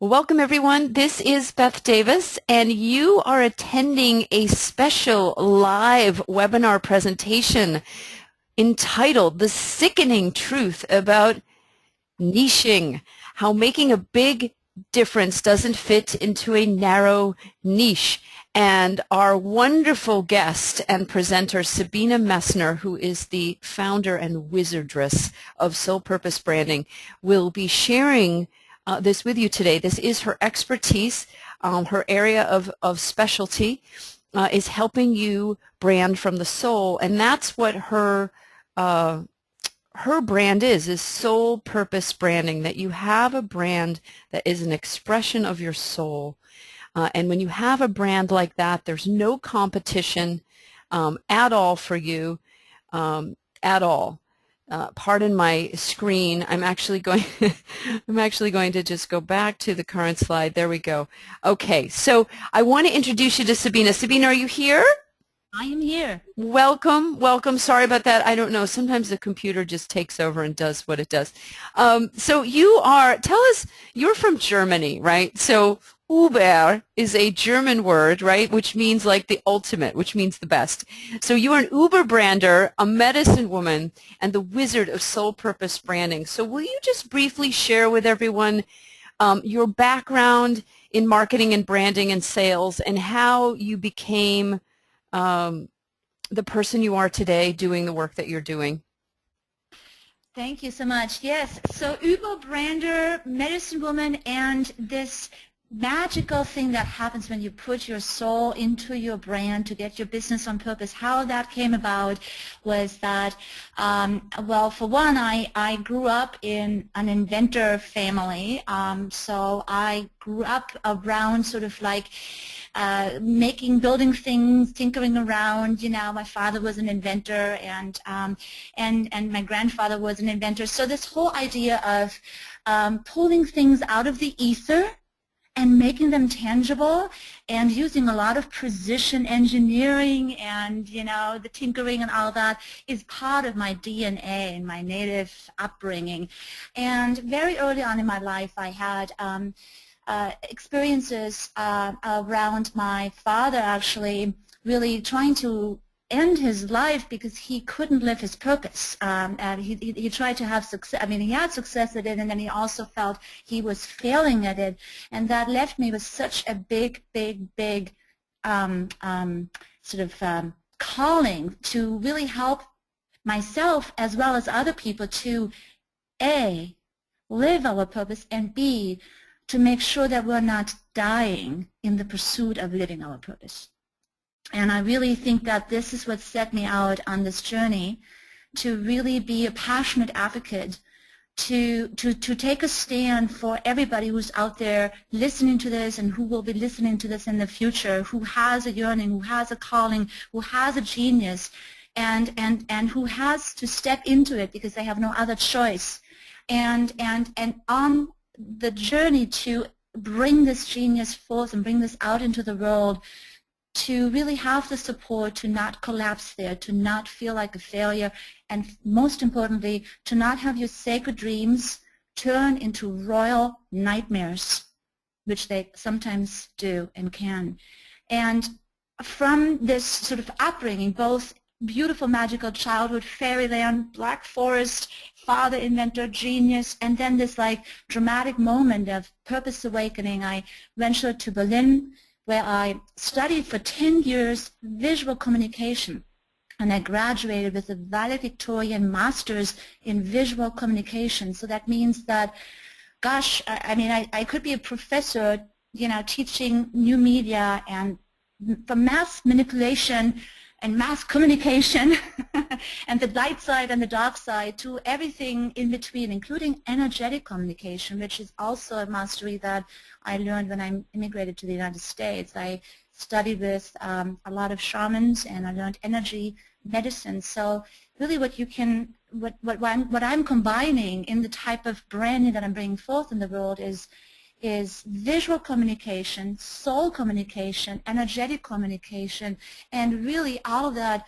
Welcome, everyone. This is Beth Davis, and you are attending a special live webinar presentation entitled The Sickening Truth About Niching, How Making a Big Difference Doesn't Fit into a Narrow Niche. And our wonderful guest and presenter, Sabina Messner, who is the founder and wizardress of Soul Purpose Branding, will be sharing this with you today. This is her expertise. Her area of specialty is helping you brand from the soul, and that's what her brand is soul purpose branding, that you have a brand that is an expression of your soul. And when you have a brand like that, there's no competition at all for you, at all. Pardon my screen. I'm actually going to just go back to the current slide. There we go. Okay, so I want to introduce you to Sabina. Sabina, are you here? I am here. Welcome, welcome. Sorry about that. I don't know. Sometimes the computer just takes over and does what it does. So tell us, you're from Germany, right? So Uber is a German word, right, which means like the ultimate, which means the best. So you are an Uber brander, a medicine woman, and the wizard of soul purpose branding. So will you just briefly share with everyone your background in marketing and branding and sales, and how you became the person you are today doing the work that you're doing? Thank you so much. Yes, so Uber Brander, medicine woman, and this magical thing that happens when you put your soul into your brand to get your business on purpose. How that came about was that, well, for one, I grew up in an inventor family. So I grew up around sort of like building things, tinkering around. You know, my father was an inventor, and my grandfather was an inventor. So this whole idea of pulling things out of the ether and making them tangible, and using a lot of precision engineering and, you know, the tinkering and all that is part of my DNA and my native upbringing. And very early on in my life, I had experiences around my father actually really trying to end his life because he couldn't live his purpose. And he tried to have success. I mean, he had success at it, and then he also felt he was failing at it. And that left me with such a big sort of calling to really help myself as well as other people to A, live our purpose, and B, to make sure that we're not dying in the pursuit of living our purpose. And I really think that this is what set me out on this journey, to really be a passionate advocate, to take a stand for everybody who's out there listening to this and who will be listening to this in the future, who has a yearning, who has a calling, who has a genius, and who has to step into it because they have no other choice. And on the journey to bring this genius forth and bring this out into the world, to really have the support to not collapse there, to not feel like a failure, and most importantly, to not have your sacred dreams turn into royal nightmares, which they sometimes do and can. And from this sort of upbringing, both beautiful, magical childhood, fairyland, black forest, father, inventor, genius, and then this like dramatic moment of purpose awakening, I ventured to Berlin, where I studied for 10 years visual communication. And I graduated with a valedictorian master's in visual communication. So that means that, gosh, I mean, I could be a professor, you know, teaching new media and from mass manipulation and mass communication and the light side and the dark side to everything in between, including energetic communication, which is also a mastery that I learned when I immigrated to the United States. I studied with a lot of shamans, and I learned energy medicine. So really what I'm combining in the type of branding that I'm bringing forth in the world is visual communication, soul communication, energetic communication, and really all of that,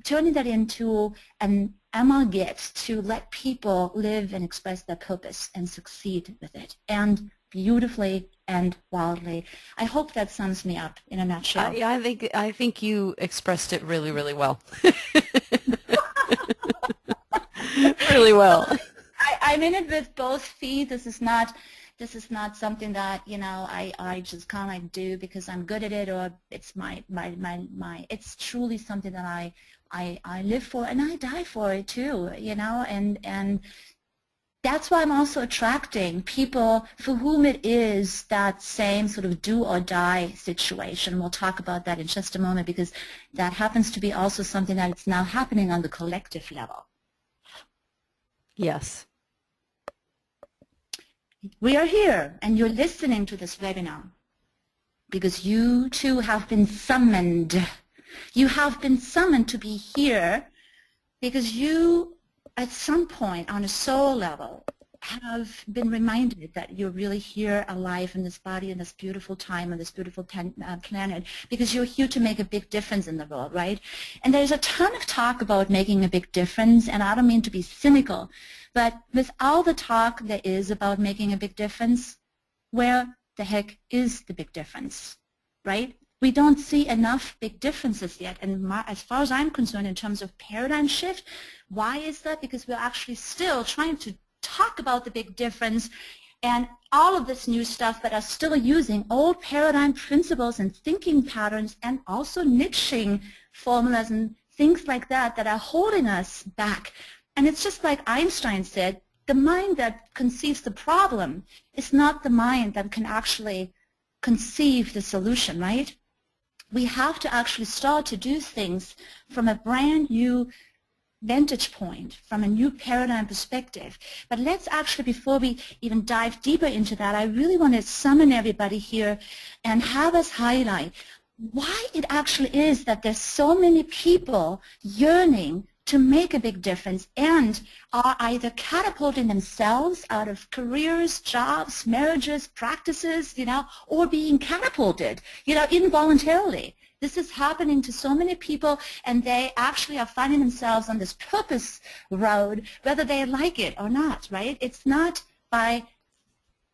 turning that into an amalgate to let people live and express their purpose and succeed with it. And beautifully and wildly. I hope that sums me up in a nutshell. I think you expressed it really, really well. Really Well, well. I'm in it with both feet. This is not something that, I just kind of like do because I'm good at it, or it's my it's truly something that I live for, and I die for it too, and that's why I'm also attracting people for whom it is that same sort of do or die situation. We'll talk about that in just a moment, because that happens to be also something that is now happening on the collective level. Yes. We are here, and you're listening to this webinar because you too have been summoned. You have been summoned to be here because you, at some point on a soul level, have been reminded that you're really here alive in this body in this beautiful time on this beautiful planet, because you're here to make a big difference in the world, right? And there's a ton of talk about making a big difference, and I don't mean to be cynical, but with all the talk there is about making a big difference, where the heck is the big difference, right? We don't see enough big differences yet. And as far as I'm concerned, in terms of paradigm shift, why is that? Because we're actually still trying to talk about the big difference and all of this new stuff, but are still using old paradigm principles and thinking patterns, and also niching formulas and things like that that are holding us back. And it's just like Einstein said, the mind that conceives the problem is not the mind that can actually conceive the solution, right? We have to actually start to do things from a brand new vantage point, from a new paradigm perspective. But let's actually, before we even dive deeper into that, I really want to summon everybody here and have us highlight why it actually is that there's so many people yearning to make a big difference and are either catapulting themselves out of careers, jobs, marriages, practices, or being catapulted, involuntarily. This is happening to so many people, and they actually are finding themselves on this purpose road, whether they like it or not, right? It's not by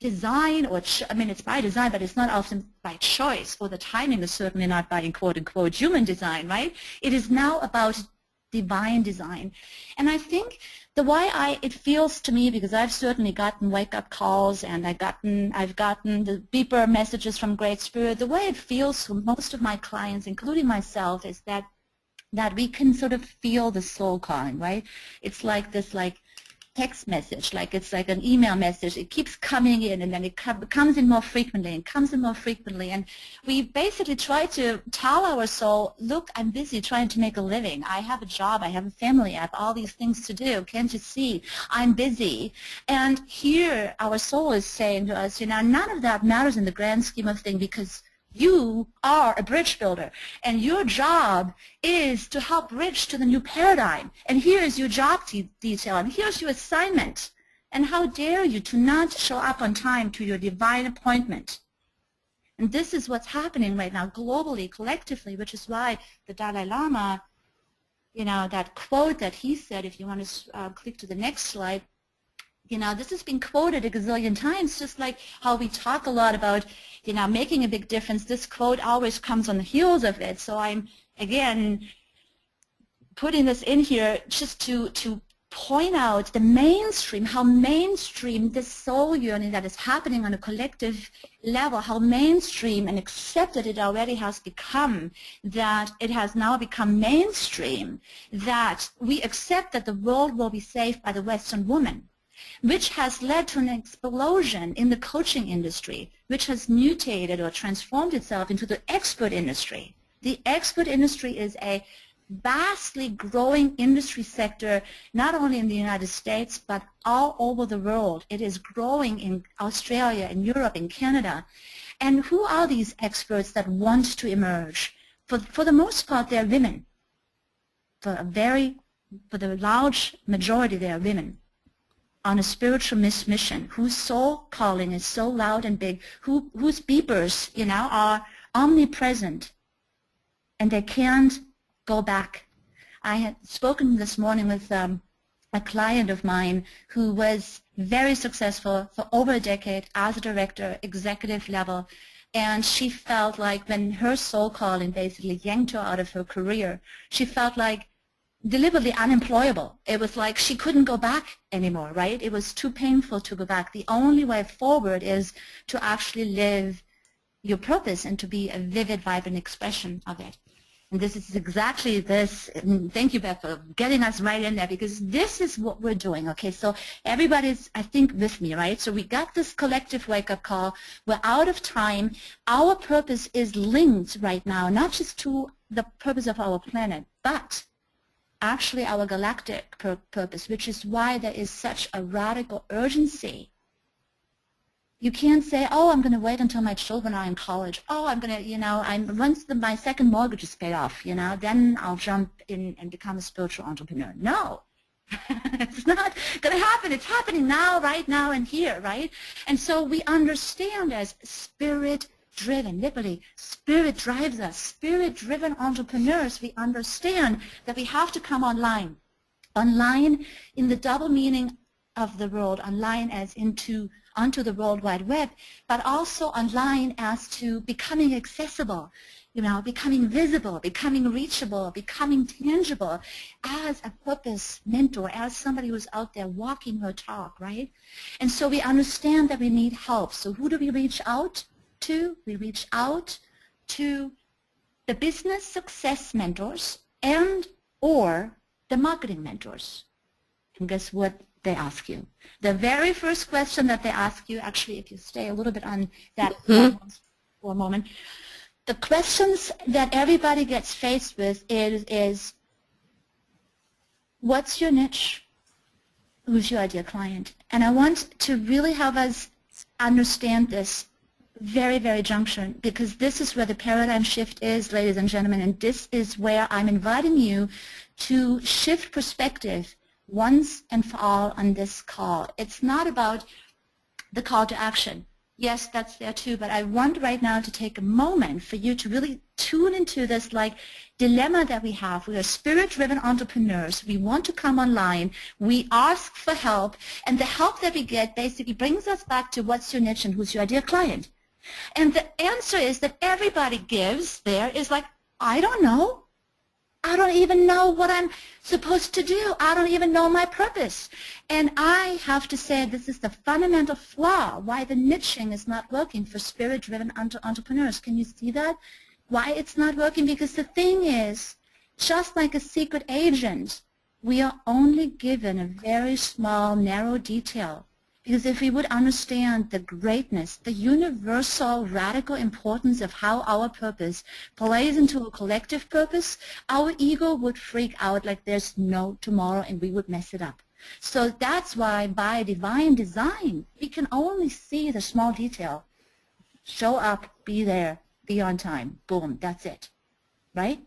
design, it's by design, but it's not often by choice, or the timing is certainly not by, quote-unquote, human design, right? It is now about divine design. And I think it feels to me, because I've certainly gotten wake-up calls, and I've gotten the beeper messages from Great Spirit, the way it feels for most of my clients, including myself, is that we can sort of feel the soul calling, right? It's like this text message, it's like an email message. It keeps coming in, and then it comes in more frequently and comes in more frequently. And we basically try to tell our soul, look, I'm busy trying to make a living. I have a job. I have a family. I have all these things to do. Can't you see? I'm busy. And here our soul is saying to us, none of that matters in the grand scheme of things, because you are a bridge builder, and your job is to help bridge to the new paradigm. And here is your job detail, and here's your assignment. And how dare you to not show up on time to your divine appointment? And this is what's happening right now globally, collectively, which is why the Dalai Lama, that quote that he said, if you want to click to the next slide, this has been quoted a gazillion times, just like how we talk a lot about, making a big difference. This quote always comes on the heels of it. So I'm, again, putting this in here just to point out the mainstream, how mainstream this soul yearning that is happening on a collective level, how mainstream and accepted it already has become, that it has now become mainstream, that we accept that the world will be saved by the Western woman, which has led to an explosion in the coaching industry, which has mutated or transformed itself into the expert industry. The expert industry is a vastly growing industry sector, not only in the United States, but all over the world. It is growing in Australia, in Europe, in Canada. And who are these experts that want to emerge? For the most part, they're women. For the large majority, they are women on a spiritual mission, whose soul calling is so loud and big, whose beepers, are omnipresent, and they can't go back. I had spoken this morning with a client of mine who was very successful for over a decade as a director, executive level, and she felt like when her soul calling basically yanked her out of her career, she felt like deliberately unemployable. It was like she couldn't go back anymore, right? It was too painful to go back. The only way forward is to actually live your purpose and to be a vivid, vibrant expression of it. And this is exactly this. And thank you, Beth, for getting us right in there, because this is what we're doing. Okay, so everybody's, I think, with me, right? So we got this collective wake-up call. We're out of time. Our purpose is linked right now, not just to the purpose of our planet, but actually our galactic purpose, which is why there is such a radical urgency. You can't say, oh, I'm going to wait until my children are in college. Oh, I'm going to, once my second mortgage is paid off, then I'll jump in and become a spiritual entrepreneur. No, it's not going to happen. It's happening now, right now and here, right? And so we understand as spirit-driven, literally, spirit drives us, spirit-driven entrepreneurs, we understand that we have to come online. Online in the double meaning of the world, online as onto the World Wide Web, but also online as to becoming accessible, becoming visible, becoming reachable, becoming tangible as a purpose mentor, as somebody who's out there walking her talk, right? And so we understand that we need help. So who do we reach out to? We reach out to the business success mentors and or the marketing mentors. And guess what they ask you? The very first question that they ask you, actually, if you stay a little bit on that for a moment, the questions that everybody gets faced with is what's your niche? Who's your ideal client? And I want to really have us understand this very, very junction, because this is where the paradigm shift is, ladies and gentlemen, and this is where I'm inviting you to shift perspective once and for all on this call. It's not about the call to action. Yes, that's there too, but I want right now to take a moment for you to really tune into this dilemma that we have. We are spirit-driven entrepreneurs. We want to come online. We ask for help, and the help that we get basically brings us back to what's your niche and who's your ideal client. And the answer is that everybody gives there is I don't know. I don't even know what I'm supposed to do. I don't even know my purpose. And I have to say this is the fundamental flaw why the niching is not working for spirit-driven entrepreneurs. Can you see that? Why it's not working? Because the thing is, just like a secret agent, we are only given a very small, narrow detail. Because if we would understand the greatness, the universal, radical importance of how our purpose plays into a collective purpose, our ego would freak out like there's no tomorrow and we would mess it up. So that's why by divine design, we can only see the small detail. Show up, be there, be on time, boom, that's it, right?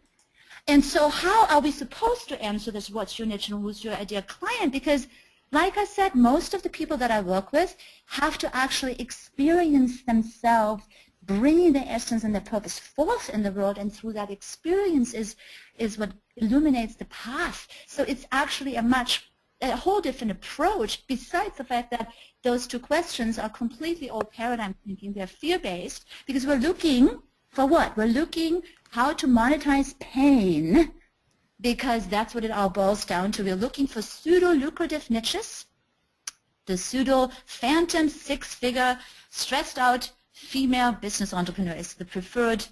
And so how are we supposed to answer this, what's your niche and who's your ideal client? Because like I said, most of the people that I work with have to actually experience themselves bringing their essence and their purpose forth in the world, and through that experience is what illuminates the path. So it's actually a whole different approach, besides the fact that those two questions are completely old paradigm thinking. They're fear-based, because we're looking for what? We're looking how to monetize pain, because that's what it all boils down to. We're looking for pseudo-lucrative niches, the pseudo-phantom six-figure, stressed-out female business entrepreneur is the preferred,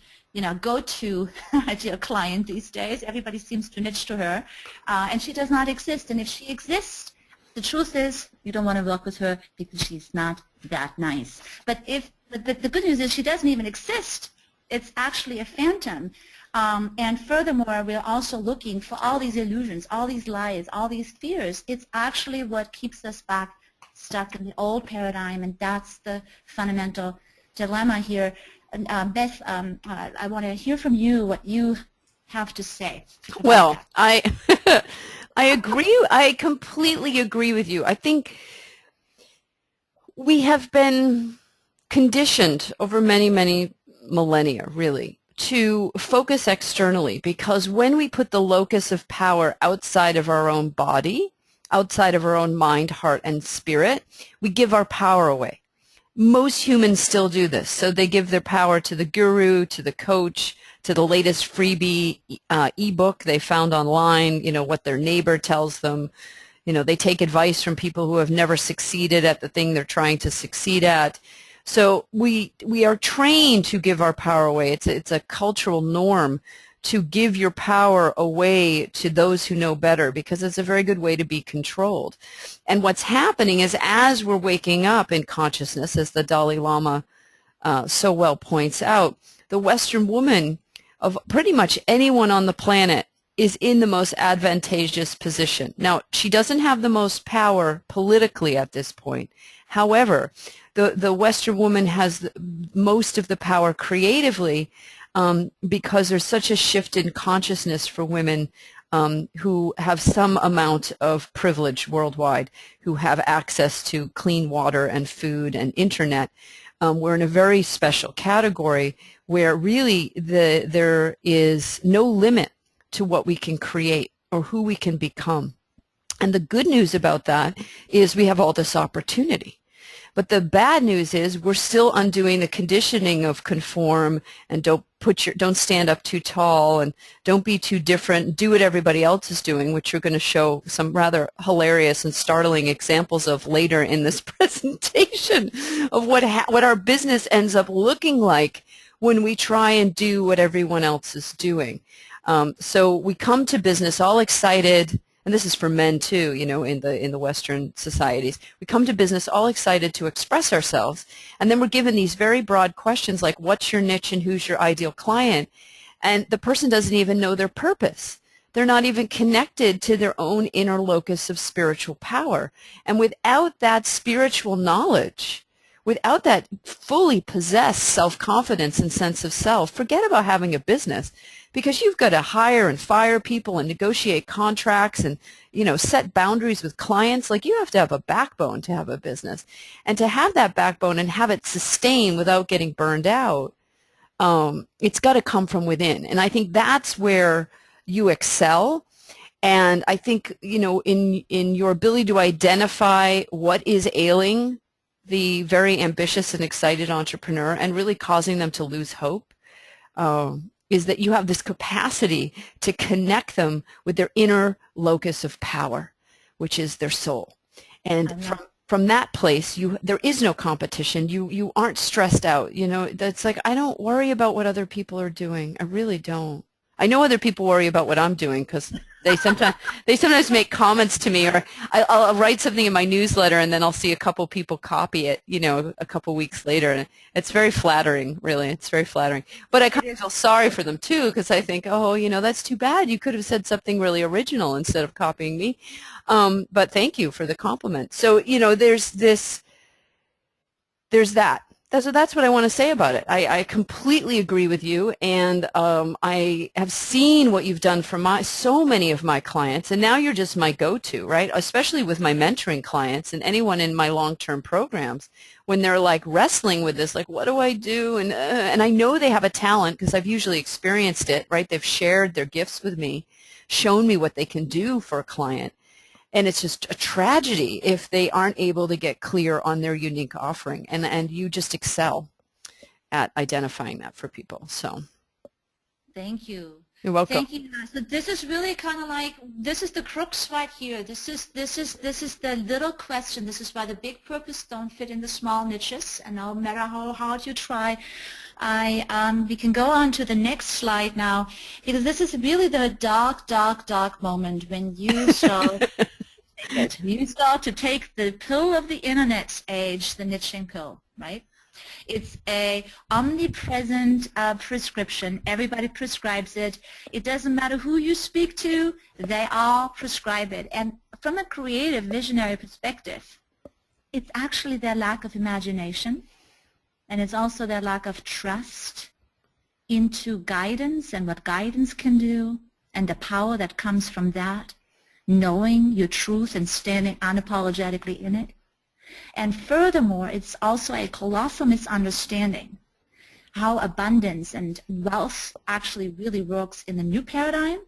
go-to ideal client these days. Everybody seems to niche to her, and she does not exist. And if she exists, the truth is you don't want to work with her because she's not that nice. But the good news is she doesn't even exist. It's actually a phantom. And furthermore, we're also looking for all these illusions, all these lies, all these fears. It's actually what keeps us back, stuck in the old paradigm, and that's the fundamental dilemma here. Beth, I want to hear from you what you have to say. Well, I agree. I completely agree with you. I think we have been conditioned over many, many millennia, really, to focus externally, because when we put the locus of power outside of our own body, outside of our own mind, heart, and spirit, we give our power away. Most humans still do this. So they give their power to the guru, to the coach, to the latest freebie ebook they found online, what their neighbor tells them. They take advice from people who have never succeeded at the thing they're trying to succeed at. So we are trained to give our power away. It's a cultural norm to give your power away to those who know better, because it's a very good way to be controlled. And what's happening is, as we're waking up in consciousness, as the Dalai Lama so well points out, the Western woman of pretty much anyone on the planet is in the most advantageous position. Now, she doesn't have the most power politically at this point. However, the Western woman has most of the power creatively, because there's such a shift in consciousness for women who have some amount of privilege worldwide, who have access to clean water and food and internet. We're in a very special category where really there is no limit to what we can create or who we can become. And the good news about that is we have all this opportunity. But the bad news is we're still undoing the conditioning of conform and don't stand up too tall and don't be too different. Do what everybody else is doing, which you're going to show some rather hilarious and startling examples of later in this presentation of what our business ends up looking like when we try and do what everyone else is doing. So we come to business all excited. And this is for men too, in the Western societies. We come to business all excited to express ourselves, and then we're given these very broad questions like, what's your niche and who's your ideal client? And the person doesn't even know their purpose. They're not even connected to their own inner locus of spiritual power. And without that spiritual knowledge, without that fully possessed self-confidence and sense of self, forget about having a business. Because you've got to hire and fire people and negotiate contracts and, set boundaries with clients. Like, you have to have a backbone to have a business. And to have that backbone and have it sustain without getting burned out, it's got to come from within. And I think that's where you excel. And I think, in your ability to identify what is ailing the very ambitious and excited entrepreneur and really causing them to lose hope, is that you have this capacity to connect them with their inner locus of power, which is their soul. And from that place, there is no competition. You aren't stressed out. That's like, I don't worry about what other people are doing. I really don't. I know other people worry about what I'm doing because they sometimes make comments to me, or I'll write something in my newsletter and then I'll see a couple people copy it, a couple weeks later. And it's very flattering, really. It's very flattering. But I kind of feel sorry for them too, because I think, that's too bad. You could have said something really original instead of copying me. But thank you for the compliment. So, there's that. So that's what I want to say about it. I completely agree with you, and I have seen what you've done for so many of my clients, and now you're just my go-to, right? Especially with my mentoring clients and anyone in my long-term programs, when they're like wrestling with this, like, what do I do? And I know they have a talent because I've usually experienced it, right? They've shared their gifts with me, shown me what they can do for a client. And it's just a tragedy if they aren't able to get clear on their unique offering. And you just excel at identifying that for people. So thank you. You're welcome. Thank you. So this is really kind of like, this is the crux right here. This is the little question. This is why the big purpose don't fit in the small niches. And no matter how hard you try, we can go on to the next slide now, because this is really the dark moment when you start. You start to take the pill of the internet's age, the niching pill, right? It's a omnipresent prescription. Everybody prescribes it. It doesn't matter who you speak to, they all prescribe it. And from a creative, visionary perspective, it's actually their lack of imagination, and it's also their lack of trust into guidance and what guidance can do, and the power that comes from that, knowing your truth and standing unapologetically in it. And furthermore, it's also a colossal misunderstanding how abundance and wealth actually really works in the new paradigm,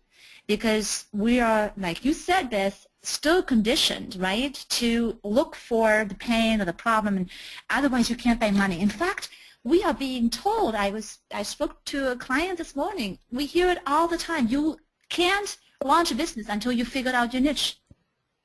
because we are, like you said, Beth, still conditioned, right, to look for the pain or the problem, and otherwise you can't make money. In fact, we are being told, I spoke to a client this morning, we hear it all the time, you can't launch a business until you figured out your niche.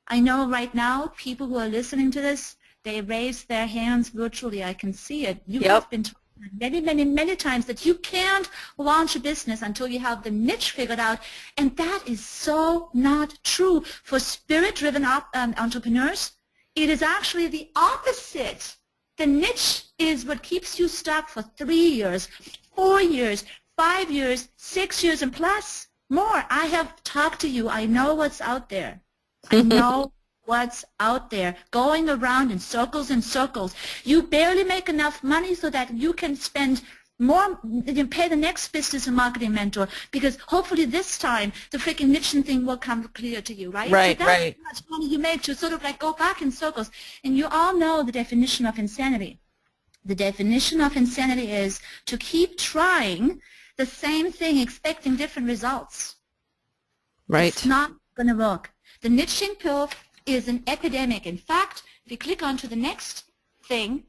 I know right now people who are listening to this, they raise their hands virtually. I can see it. You Yep. have been told many, many, many times that you can't launch a business until you have the niche figured out, and that is so not true. For spirit-driven entrepreneurs, it is actually the opposite. The niche is what keeps you stuck for 3 years, 4 years, 5 years, 6 years, and plus more. I have talked to you. I know what's out there. I know what's out there, going around in circles and circles. You barely make enough money so that you can spend more, you can pay the next business and marketing mentor, because hopefully this time the freaking niche thing will come clear to you, right? Right, so that's right. how much money you make to sort of like go back in circles. And you all know the definition of insanity. The definition of insanity is to keep trying the same thing, expecting different results. Right. It's not going to work. The niching pill is an epidemic. In fact, if you click on to the next thing,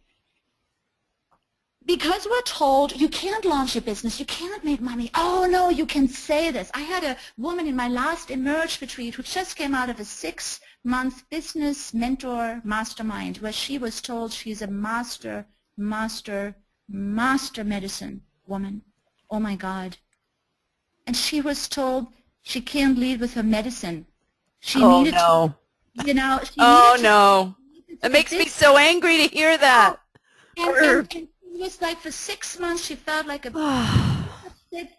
because we're told you can't launch your business, you can't make money. Oh, no, you can say this. I had a woman in my last Emerge retreat who just came out of a 6-month business mentor mastermind where she was told she's a master medicine woman. Oh, my God. And she was told she can't lead with her medicine. She Oh, needed no. to, you know, she Oh, needed to. no. It makes me so angry to hear that. And it was like for 6 months she felt like a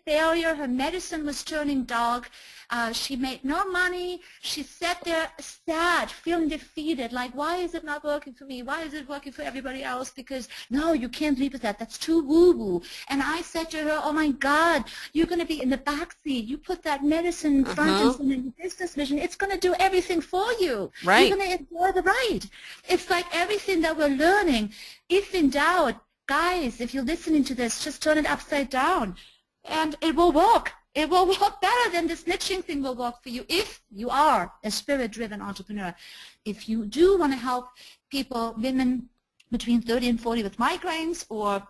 failure. Her medicine was turning dark. She made no money. She sat there sad, feeling defeated, like, why is it not working for me? Why is it working for everybody else? Because, no, you can't leave with that. That's too woo-woo. And I said to her, oh, my God, you're going to be in the back seat. You put that medicine in front and center in your business vision. It's going to do everything for you. Right. You're going to enjoy the ride. It's like everything that we're learning. If in doubt, guys, if you're listening to this, just turn it upside down. And it will work. It will work better than this niching thing will work for you if you are a spirit-driven entrepreneur. If you do want to help people, women between 30 and 40 with migraines or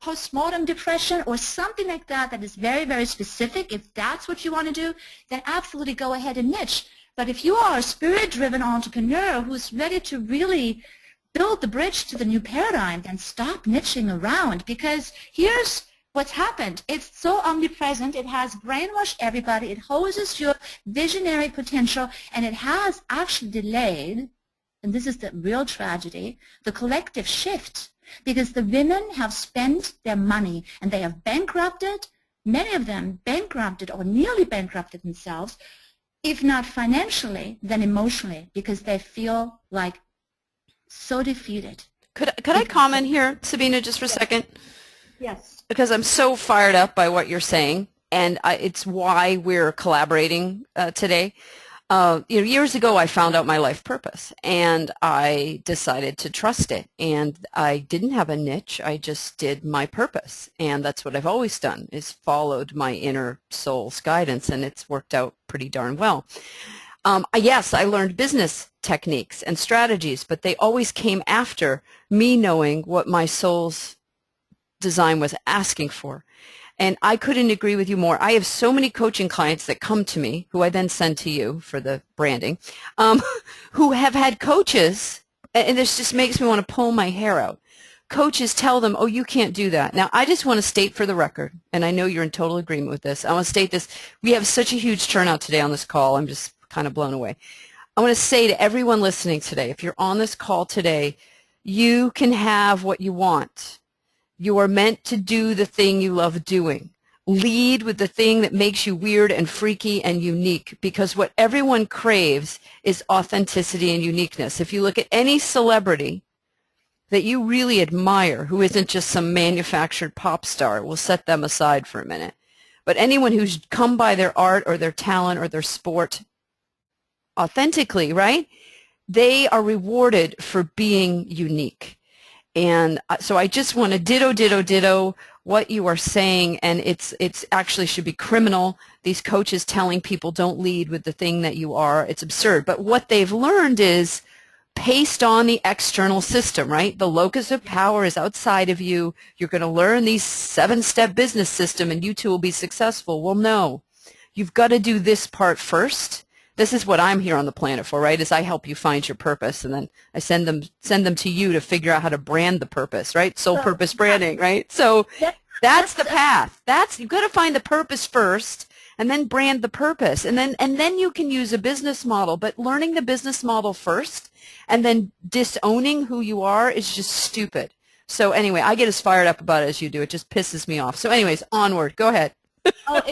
postmortem depression or something like that that is very, very specific, if that's what you want to do, then absolutely go ahead and niche. But if you are a spirit-driven entrepreneur who's ready to really build the bridge to the new paradigm, then stop niching around, because here's what's happened. It's so omnipresent. It has brainwashed everybody. It hoses your visionary potential, and it has actually delayed, and this is the real tragedy, the collective shift, because the women have spent their money and they have bankrupted, many of them bankrupted or nearly bankrupted themselves, if not financially, then emotionally, because they feel like so defeated. Could I comment here, Sabina, just for a second? Yes. Because I'm so fired up by what you're saying, and it's why we're collaborating today. Years ago, I found out my life purpose, and I decided to trust it. And I didn't have a niche. I just did my purpose, and that's what I've always done, is followed my inner soul's guidance, and it's worked out pretty darn well. Yes, I learned business techniques and strategies, but they always came after me knowing what my soul's design was asking for. And I couldn't agree with you more. I have so many coaching clients that come to me, who I then send to you for the branding, who have had coaches, and this just makes me want to pull my hair out. Coaches tell them, oh, you can't do that. Now, I just want to state for the record, and I know you're in total agreement with this, I want to state this. We have such a huge turnout today on this call. I'm just kind of blown away. I want to say to everyone listening today, if you're on this call today, you can have what you want. You are meant to do the thing you love doing. Lead with the thing that makes you weird and freaky and unique, because what everyone craves is authenticity and uniqueness. If you look at any celebrity that you really admire who isn't just some manufactured pop star, we'll set them aside for a minute, but anyone who's come by their art or their talent or their sport authentically, right? They are rewarded for being unique. And so I just want to ditto, ditto, ditto what you are saying, and it's actually should be criminal. These coaches telling people don't lead with the thing that you are, it's absurd. But what they've learned is paste on the external system, right? The locus of power is outside of you. You're going to learn these 7-step business system and you too will be successful. Well, no. You've got to do this part first. This is what I'm here on the planet for, right? Is I help you find your purpose, and then I send them to you to figure out how to brand the purpose, right? Soul So purpose branding, right? So that, that's the that's path. You've got to find the purpose first, and then brand the purpose, and then you can use a business model. But learning the business model first, and then disowning who you are is just stupid. So anyway, I get as fired up about it as you do. It just pisses me off. So anyways, onward. Go ahead. oh,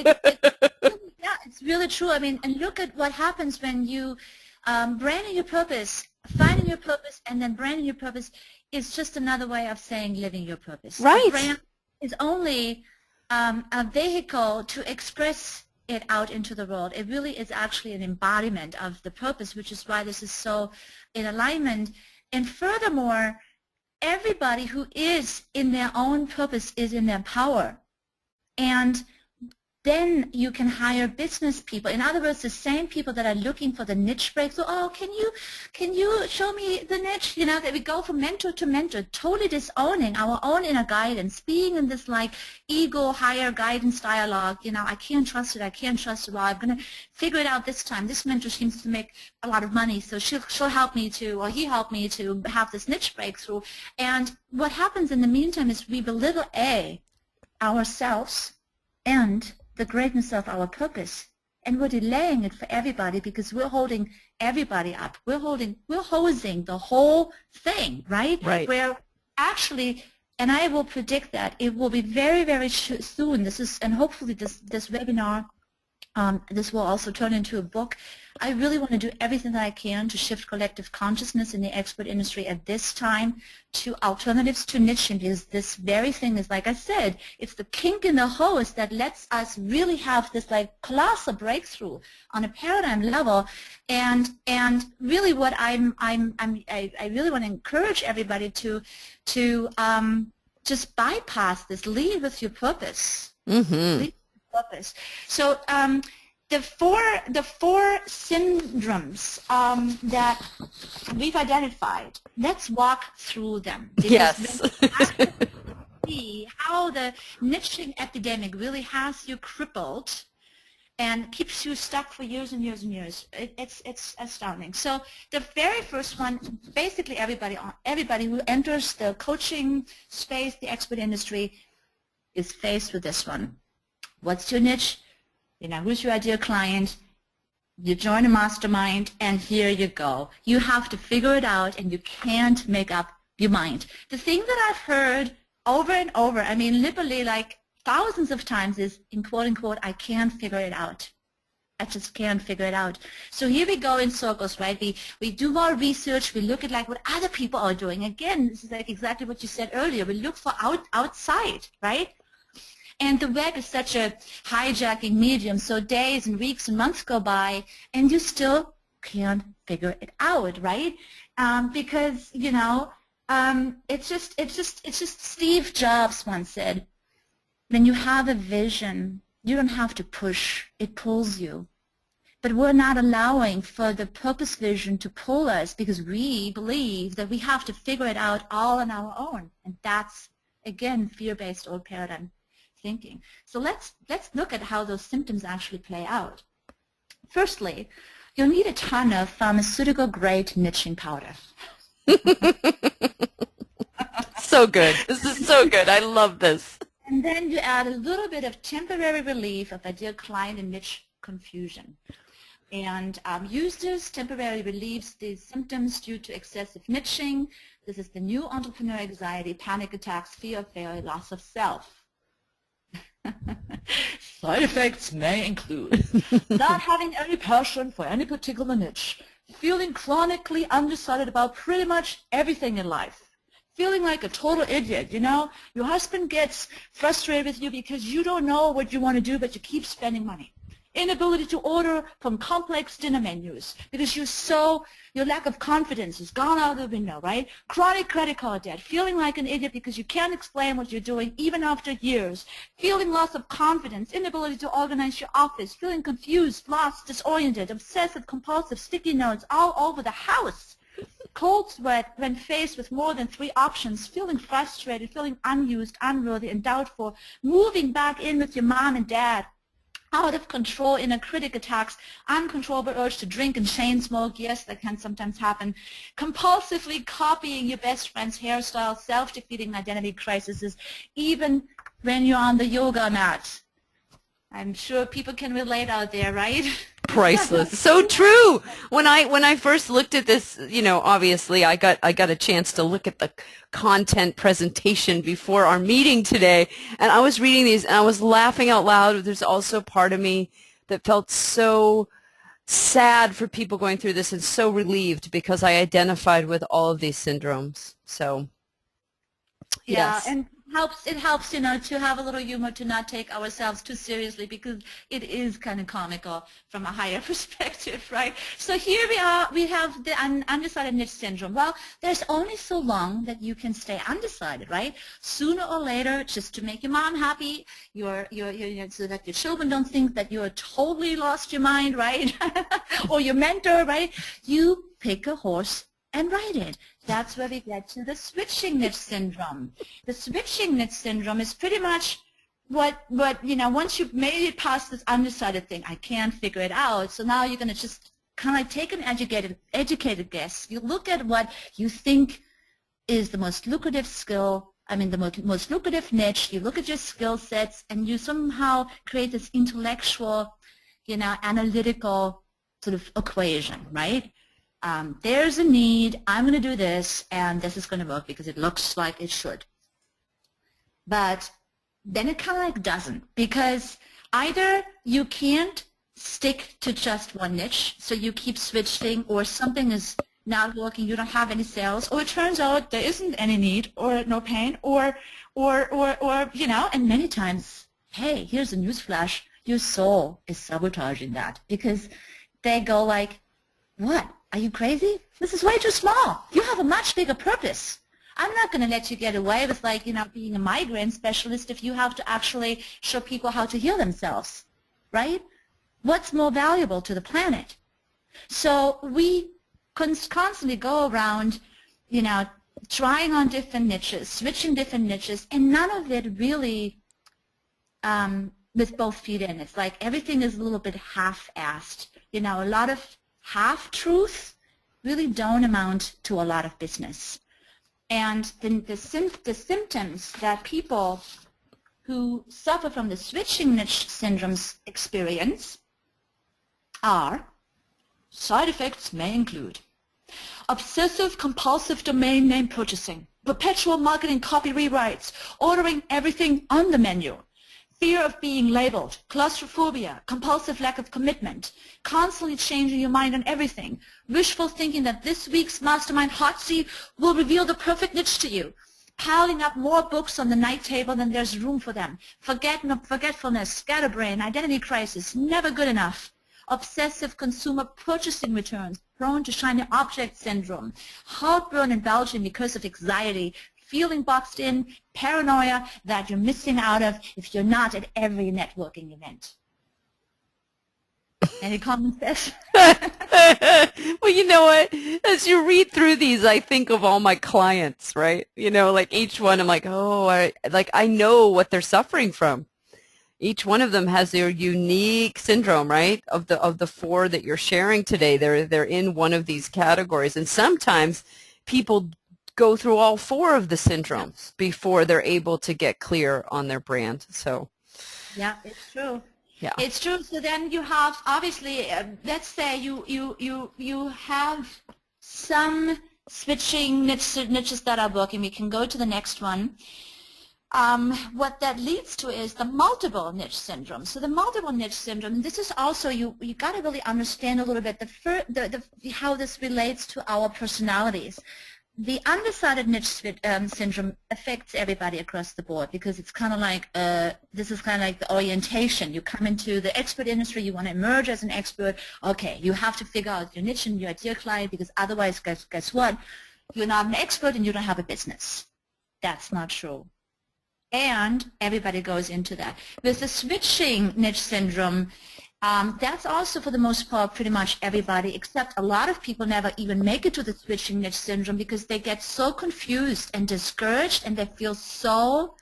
yeah, it's really true. I mean, and look at what happens when you branding your purpose, finding your purpose, and then branding your purpose is just another way of saying living your purpose. Right. The brand is only a vehicle to express it out into the world. It really is actually an embodiment of the purpose, which is why this is so in alignment. And furthermore, everybody who is in their own purpose is in their power. And then you can hire business people. In other words, the same people that are looking for the niche breakthrough. Oh, can you show me the niche? You know, that we go from mentor to mentor, totally disowning our own inner guidance, being in this like ego higher guidance dialogue. You know, I can't trust it. I can't trust it. Well, I'm gonna figure it out this time. This mentor seems to make a lot of money, so she'll help me to, or he helped me to have this niche breakthrough. And what happens in the meantime is we belittle ourselves and the greatness of our purpose, and we're delaying it for everybody because we're holding everybody up. We're hosing the whole thing, right? Right. Where actually, and I will predict that it will be very, very soon. And hopefully this webinar, this will also turn into a book. I really want to do everything that I can to shift collective consciousness in the expert industry at this time to alternatives to niching, because this very thing is, like I said, it's the kink in the hose that lets us really have this like colossal breakthrough on a paradigm level. And really what I really want to encourage everybody to just bypass this, lead with your purpose. Mm-hmm. Lead with your purpose. So the four syndromes that we've identified, let's walk through them. Yes. See how the niching epidemic really has you crippled and keeps you stuck for years and years and years. It's astounding. So the very first one, basically everybody who enters the coaching space, the expert industry, is faced with this one. What's your niche? You know, who's your ideal client? You join a mastermind, and here you go. You have to figure it out, and you can't make up your mind. The thing that I've heard over and over, I mean, literally like thousands of times is, in quote unquote, I can't figure it out. I just can't figure it out. So here we go in circles, right? We do more research. We look at like what other people are doing. Again, this is like exactly what you said earlier. We look for outside, right? And the web is such a hijacking medium, so days and weeks and months go by, and you still can't figure it out, right? Because you know, it's just Steve Jobs once said, when you have a vision, you don't have to push; it pulls you. But we're not allowing for the purpose vision to pull us because we believe that we have to figure it out all on our own, and that's again fear-based old paradigm thinking. So let's look at how those symptoms actually play out. Firstly, you'll need a ton of pharmaceutical-grade niching powder. So good. This is so good. I love this. And then you add a little bit of temporary relief of ideal client and niche confusion. And users temporarily relieves these symptoms due to excessive niching. This is the new entrepreneur anxiety, panic attacks, fear of failure, loss of self. Side effects may include not having any passion for any particular niche, feeling chronically undecided about pretty much everything in life, feeling like a total idiot, you know, your husband gets frustrated with you because you don't know what you want to do but you keep spending money. inability to order from complex dinner menus because your lack of confidence has gone out the window, right? Chronic credit card debt, feeling like an idiot because you can't explain what you're doing even after years, feeling loss of confidence, inability to organize your office, feeling confused, lost, disoriented, obsessive, compulsive, sticky notes all over the house. Cold sweat when faced with more than 3 options, feeling frustrated, feeling unused, unworthy, and doubtful, moving back in with your mom and dad, out of control inner critic attacks, uncontrollable urge to drink and chain smoke, yes, that can sometimes happen, compulsively copying your best friend's hairstyle, self-defeating identity crises, even when you're on the yoga mat. I'm sure people can relate out there, right? Priceless. So true. When I first looked at this, obviously I got a chance to look at the content presentation before our meeting today, and I was reading these and I was laughing out loud. There's also part of me that felt so sad for people going through this and so relieved because I identified with all of these syndromes. So, yeah, yes. and it helps, to have a little humor, to not take ourselves too seriously because it is kind of comical from a higher perspective, right? So here we have the undecided niche syndrome. Well, there's only so long that you can stay undecided, right? Sooner or later, just to make your mom happy, so that your children don't think that you're totally lost your mind, right? Or your mentor, right? You pick a horse and ride it. That's where we get to the switching niche syndrome. The switching niche syndrome is pretty much what once you've made it past this undecided thing, I can't figure it out, so now you're going to just kind of like take an educated guess. You look at what you think is the most lucrative skill, the most lucrative niche, you look at your skill sets, and you somehow create this intellectual, analytical sort of equation, right? There's a need, I'm going to do this, and this is going to work because it looks like it should. But then it kind of like doesn't, because either you can't stick to just one niche, so you keep switching, or something is not working, you don't have any sales, or it turns out there isn't any need or no pain, or and many times, hey, here's a newsflash, your soul is sabotaging that because they go like, what? Are you crazy? This is way too small. You have a much bigger purpose. I'm not going to let you get away with being a migraine specialist if you have to actually show people how to heal themselves, right? What's more valuable to the planet? So we constantly go around, trying on different niches, switching different niches, and none of it really with both feet in. It's like everything is a little bit half-assed. A lot of half-truths really don't amount to a lot of business. And the symptoms that people who suffer from the switching niche syndromes experience are, side effects may include obsessive compulsive domain name purchasing, perpetual marketing copy rewrites, ordering everything on the menu, fear of being labeled, claustrophobia, compulsive lack of commitment, constantly changing your mind on everything, wishful thinking that this week's mastermind hot seat will reveal the perfect niche to you, piling up more books on the night table than there's room for them, forgetfulness, scatterbrain, identity crisis, never good enough, obsessive consumer purchasing returns, prone to shiny object syndrome, heartburn and bulging because of anxiety, feeling boxed in, paranoia that you're missing out of if you're not at every networking event. Any comments, Beth? Well, you know what? As you read through these, I think of all my clients, right? Like each one, I'm like, oh, I know what they're suffering from. Each one of them has their unique syndrome, right? Of the 4 that you're sharing today, they're in one of these categories, and sometimes people go through all 4 of the syndromes before they're able to get clear on their brand. So, yeah, it's true. Yeah, it's true. So then you have, obviously, let's say you have some switching niches that are working. We can go to the next one. What that leads to is the multiple niche syndrome. So the multiple niche syndrome, and this is also, you got to really understand a little bit how this relates to our personalities. the undecided niche syndrome affects everybody across the board because it's kind of like, this is kind of like the orientation. You come into the expert industry, you want to emerge as an expert. Okay, you have to figure out your niche and your ideal client because otherwise, guess what? You're not an expert and you don't have a business. That's not true. And everybody goes into that. With the switching niche syndrome, that's also for the most part pretty much everybody, except a lot of people never even make it to the switching niche syndrome because they get so confused and discouraged and they feel so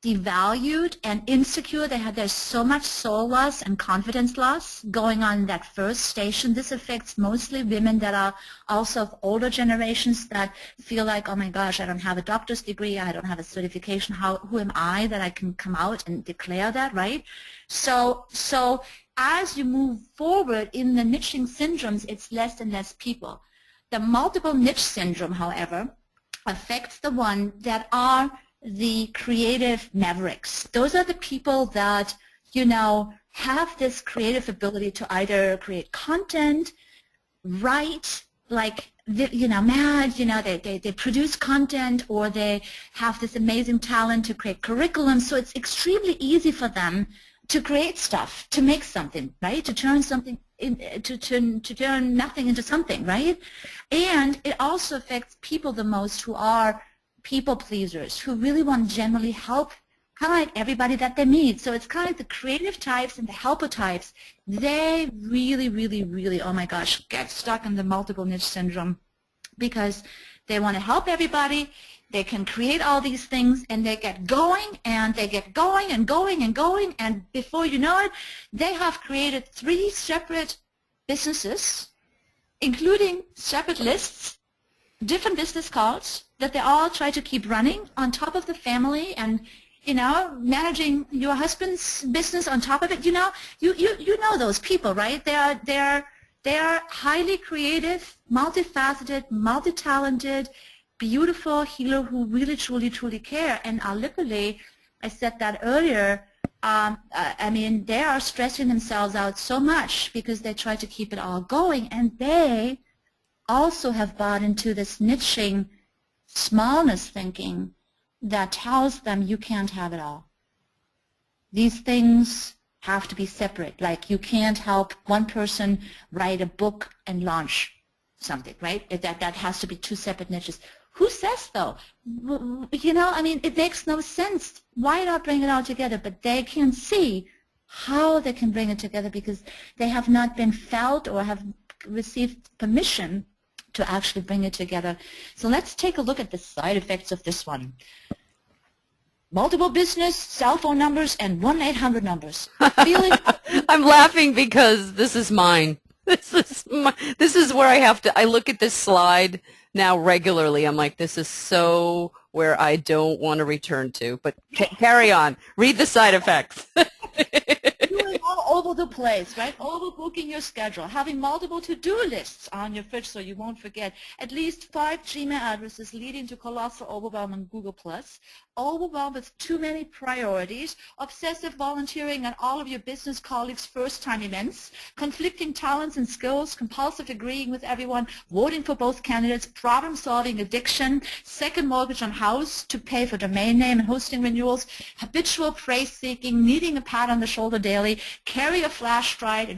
devalued and insecure. There's so much soul loss and confidence loss going on in that first station. This affects mostly women that are also of older generations that feel like, oh my gosh, I don't have a doctor's degree, I don't have a certification. Who am I that I can come out and declare that, right? So as you move forward in the niching syndromes, it's less and less people. The multiple niche syndrome, however, affects the one that are the creative mavericks. Those are the people that, have this creative ability to either create content, write, like, they produce content, or they have this amazing talent to create curriculum. So it's extremely easy for them to create stuff, to make something, right? To turn something to turn nothing into something, right? And it also affects people the most who are people pleasers, who really want to generally help kind of like everybody that they meet. So it's kind of like the creative types and the helper types. They really, really, really, oh my gosh, get stuck in the multiple niche syndrome because they want to help everybody. They can create all these things, and they get going, and they get going and going and going, and before you know it, they have created 3 separate businesses, including separate lists, different business cards that they all try to keep running on top of the family, and managing your husband's business on top of it. You know those people, right? They are highly creative, multifaceted, multi-talented, beautiful healer who really, truly, truly care, and are literally, I said that earlier, they are stressing themselves out so much because they try to keep it all going, and they also have bought into this niching smallness thinking that tells them you can't have it all. These things have to be separate. Like, you can't help one person write a book and launch something, right? That has to be 2 separate niches. Who says though? It makes no sense. Why not bring it all together? But they can see how they can bring it together because they have not been felt or have received permission to actually bring it together. So let's take a look at the side effects of this one. Multiple business, cell phone numbers, and 1-800 numbers. Feeling I'm laughing because this is mine. This is where I look at this slide now regularly. I'm like, this is so where I don't want to return to. But carry on. Read the side effects. Doing all over the place, right? Overbooking your schedule, having multiple to-do lists on your fridge so you won't forget, at least 5 Gmail addresses leading to colossal overwhelm on Google+, overwhelmed with too many priorities, obsessive volunteering at all of your business colleagues' first-time events, conflicting talents and skills, compulsive agreeing with everyone, voting for both candidates, problem-solving addiction, second mortgage on house to pay for domain name and hosting renewals, habitual praise-seeking, needing a pat on the shoulder daily, carry a flashlight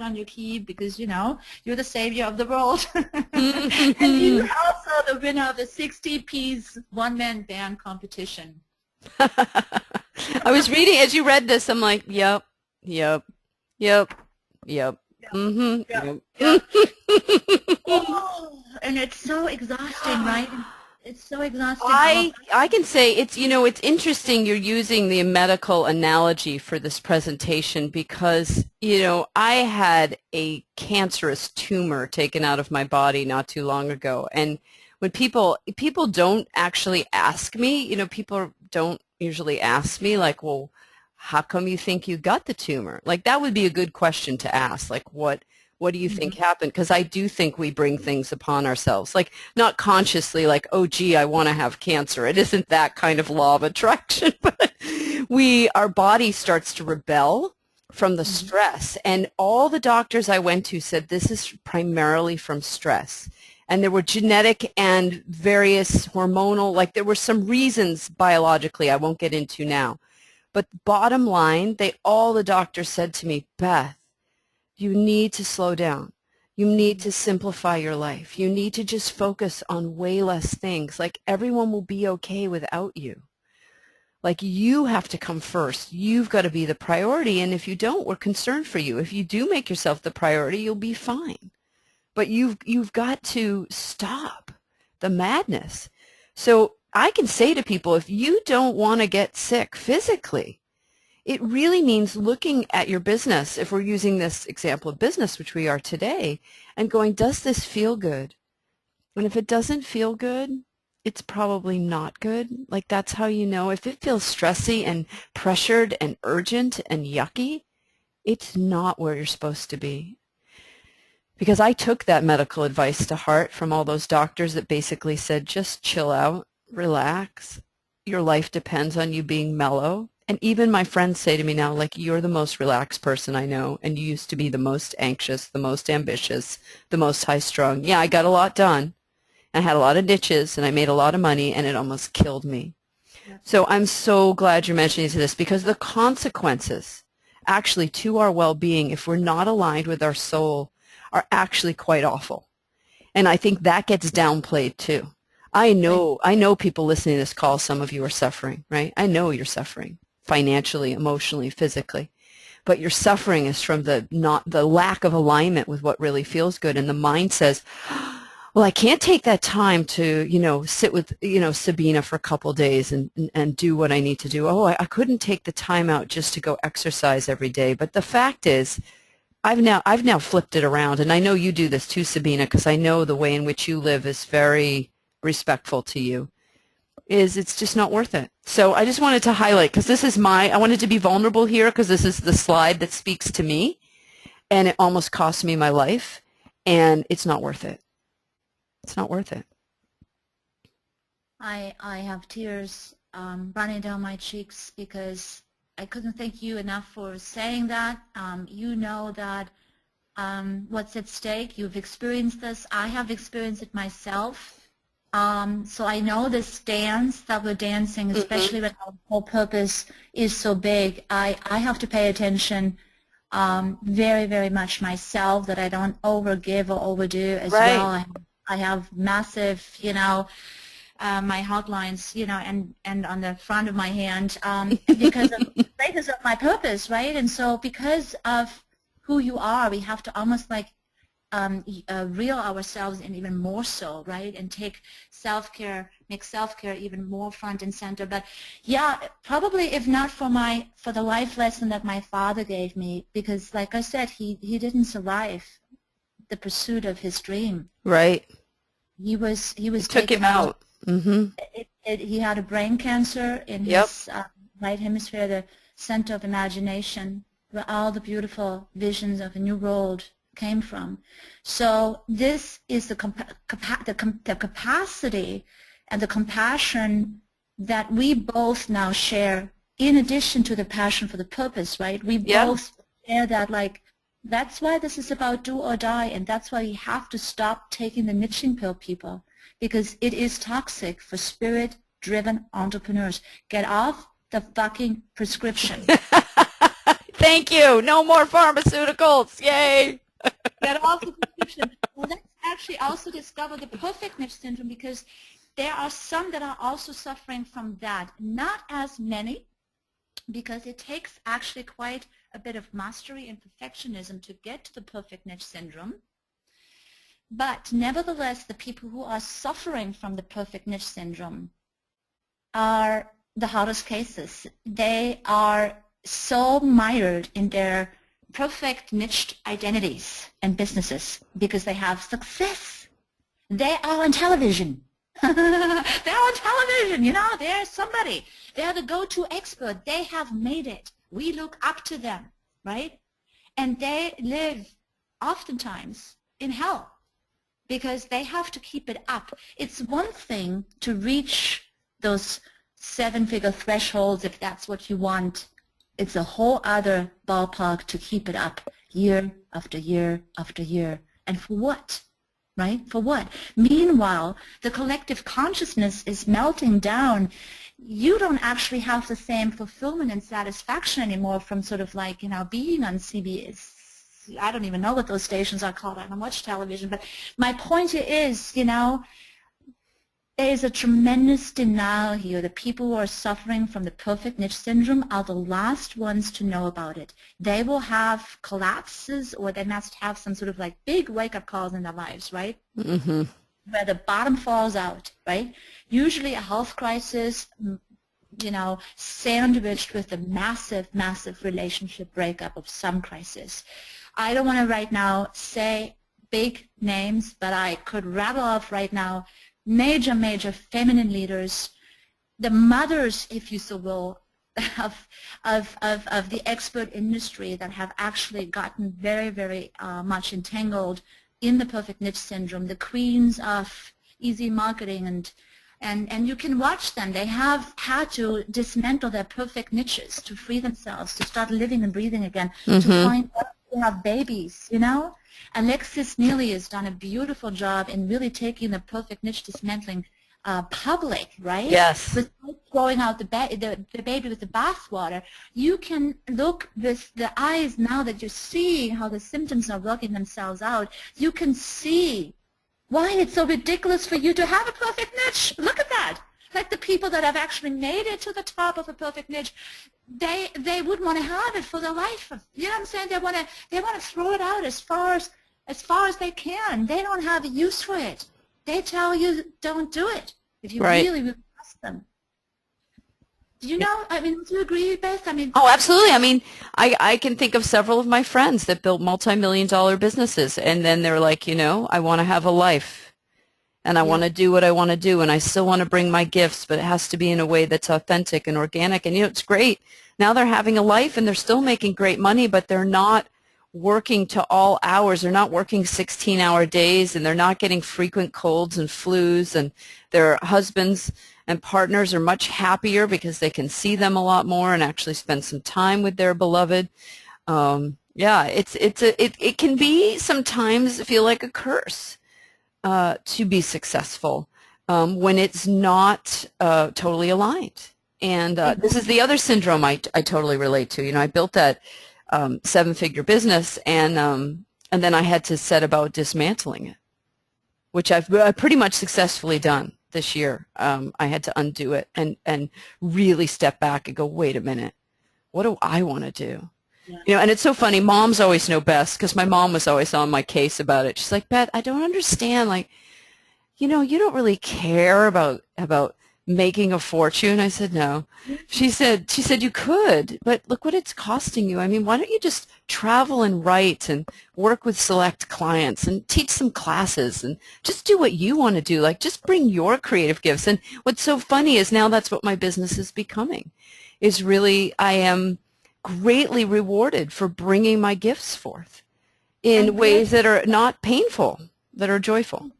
on your key because, you're the savior of the world. And you're also the winner of the 60-piece one-man band competition. I was reading, as you read this, I'm like, yep. Mm-hmm. Yep. Oh, and it's so exhausting, right? It's so exhausting. I can say it's interesting you're using the medical analogy for this presentation because, I had a cancerous tumor taken out of my body not too long ago. And when people don't actually ask me, people don't usually ask me like, well, how come you think you got the tumor? Like, that would be a good question to ask. Like, what do you think happened? Because I do think we bring things upon ourselves, like not consciously, like, oh, gee, I want to have cancer. It isn't that kind of law of attraction, but our body starts to rebel from the stress. And all the doctors I went to said this is primarily from stress. And there were genetic and various hormonal, like there were some reasons biologically I won't get into now. But bottom line, all the doctors said to me, Beth, you need to slow down. You need to simplify your life. You need to just focus on way less things. Like everyone will be okay without you. Like you have to come first. You've got to be the priority. And if you don't, we're concerned for you. If you do make yourself the priority, you'll be fine. But you've got to stop the madness. So I can say to people, if you don't want to get sick physically, it really means looking at your business, if we're using this example of business, which we are today, and going, does this feel good? And if it doesn't feel good, it's probably not good. Like that's how you know. If it feels stressy and pressured and urgent and yucky, it's not where you're supposed to be. Because I took that medical advice to heart from all those doctors that basically said, just chill out, relax. Your life depends on you being mellow. And even my friends say to me now, like, you're the most relaxed person I know, and you used to be the most anxious, the most ambitious, the most high-strung. Yeah, I got a lot done. I had a lot of niches, and I made a lot of money, and it almost killed me. So I'm so glad you're mentioning this, because the consequences actually to our well-being, if we're not aligned with our soul, are actually quite awful. And I think that gets downplayed too. I know people listening to this call, some of you are suffering, right? I know you're suffering financially, emotionally, physically. But your suffering is from the lack of alignment with what really feels good. And the mind says, well, I can't take that time to, sit with, Sabina for a couple of days and do what I need to do. Oh, I couldn't take the time out just to go exercise every day. But the fact is, I've now flipped it around, and I know you do this too, Sabina, because I know the way in which you live is very respectful to you. It's just not worth it. So I just wanted to highlight, because I wanted to be vulnerable here, because this is the slide that speaks to me, and it almost cost me my life, and it's not worth it. It's not worth it. I have tears running down my cheeks because I couldn't thank you enough for saying that. You know that what's at stake. You've experienced this. I have experienced it myself. So I know this dance that we're dancing, especially when our whole purpose is so big. I have to pay attention very, very much myself, that I don't overgive or overdo as well. I have massive, my hotlines, and on the front of my hand, because of the greatness of my purpose, right? And so because of who you are, we have to almost like reel ourselves in even more so, right? And take self-care, make self-care even more front and center. But yeah, probably if not for the life lesson that my father gave me, because like I said, he didn't survive the pursuit of his dream. Right. He was took him out. He had a brain cancer in his right hemisphere, the center of imagination, where all the beautiful visions of a new world came from. So this is the capacity and the compassion that we both now share, in addition to the passion for the purpose, right? We both share that, like, that's why this is about do or die, and that's why you have to stop taking the niching pill, people, because it is toxic for spirit-driven entrepreneurs. Get off the fucking prescription. Thank you. No more pharmaceuticals. Yay. Get off the prescription. Well, let's actually also discover the perfect niche syndrome, because there are some that are also suffering from that. Not as many, because it takes actually quite a bit of mastery and perfectionism to get to the perfect niche syndrome. But nevertheless, the people who are suffering from the perfect niche syndrome are the hardest cases. They are so mired in their perfect niched identities and businesses because they have success. They are on television. They're on television, they're somebody. They're the go-to expert. They have made it. We look up to them, right? And they live oftentimes in hell because they have to keep it up. It's one thing to reach those seven-figure thresholds if that's what you want. It's a whole other ballpark to keep it up year after year after year. And for what? right? For what? Meanwhile, the collective consciousness is melting down. You don't actually have the same fulfillment and satisfaction anymore from sort of like, being on CBS. I don't even know what those stations are called. I don't watch television. But my point is, there is a tremendous denial here. The people who are suffering from the perfect niche syndrome are the last ones to know about it. They will have collapses, or they must have some sort of like big wake-up calls in their lives, right? Mm-hmm. Where the bottom falls out, right? Usually a health crisis, sandwiched with a massive, massive relationship breakup of some crisis. I don't want to right now say big names, but I could rattle off right now major, major feminine leaders, the mothers, if you so will, of the expert industry that have actually gotten very, very much entangled in the perfect niche syndrome, the queens of easy marketing, and you can watch them. They have had to dismantle their perfect niches to free themselves, to start living and breathing again, to find out to have babies, Alexis Neely has done a beautiful job in really taking the perfect niche dismantling public, right? Yes. But throwing out the baby with the bathwater, you can look with the eyes now that you're seeing how the symptoms are working themselves out. You can see why it's so ridiculous for you to have a perfect niche. Look at that. Like the people that have actually made it to the top of a perfect niche, they would want to have it for their life. You know what I'm saying? They want to throw it out as far as they can. They don't have a use for it. They tell you don't do it if you Right. really ask them. Do you know? I mean, do you agree, Beth? I mean, Oh, absolutely. I mean, I can think of several of my friends that built multi-million-dollar businesses, and then they're like, I want to have a life, and I want yeah. to do what I want to do, and I still want to bring my gifts, but it has to be in a way that's authentic and organic. And, it's great. Now they're having a life, and they're still making great money, but they're not working to all hours. They're not working 16-hour days, and they're not getting frequent colds and flus, and their husbands and partners are much happier because they can see them a lot more and actually spend some time with their beloved. Yeah, it can be sometimes feel like a curse to be successful when it's not totally aligned. And this is the other syndrome I totally relate to. I built that seven-figure business, and then I had to set about dismantling it, which I've pretty much successfully done this year. I had to undo it and really step back and go, wait a minute, what do I want to do? Yeah. And it's so funny. Moms always know best because my mom was always on my case about it. She's like, Beth, I don't understand. Like, you don't really care about making a fortune. I said, no. She said, you could, but look what it's costing you. I mean, why don't you just travel and write and work with select clients and teach some classes and just do what you want to do? Like, just bring your creative gifts. And what's so funny is now that's what my business is becoming, is really I am greatly rewarded for bringing my gifts forth in ways that are not painful, that are joyful.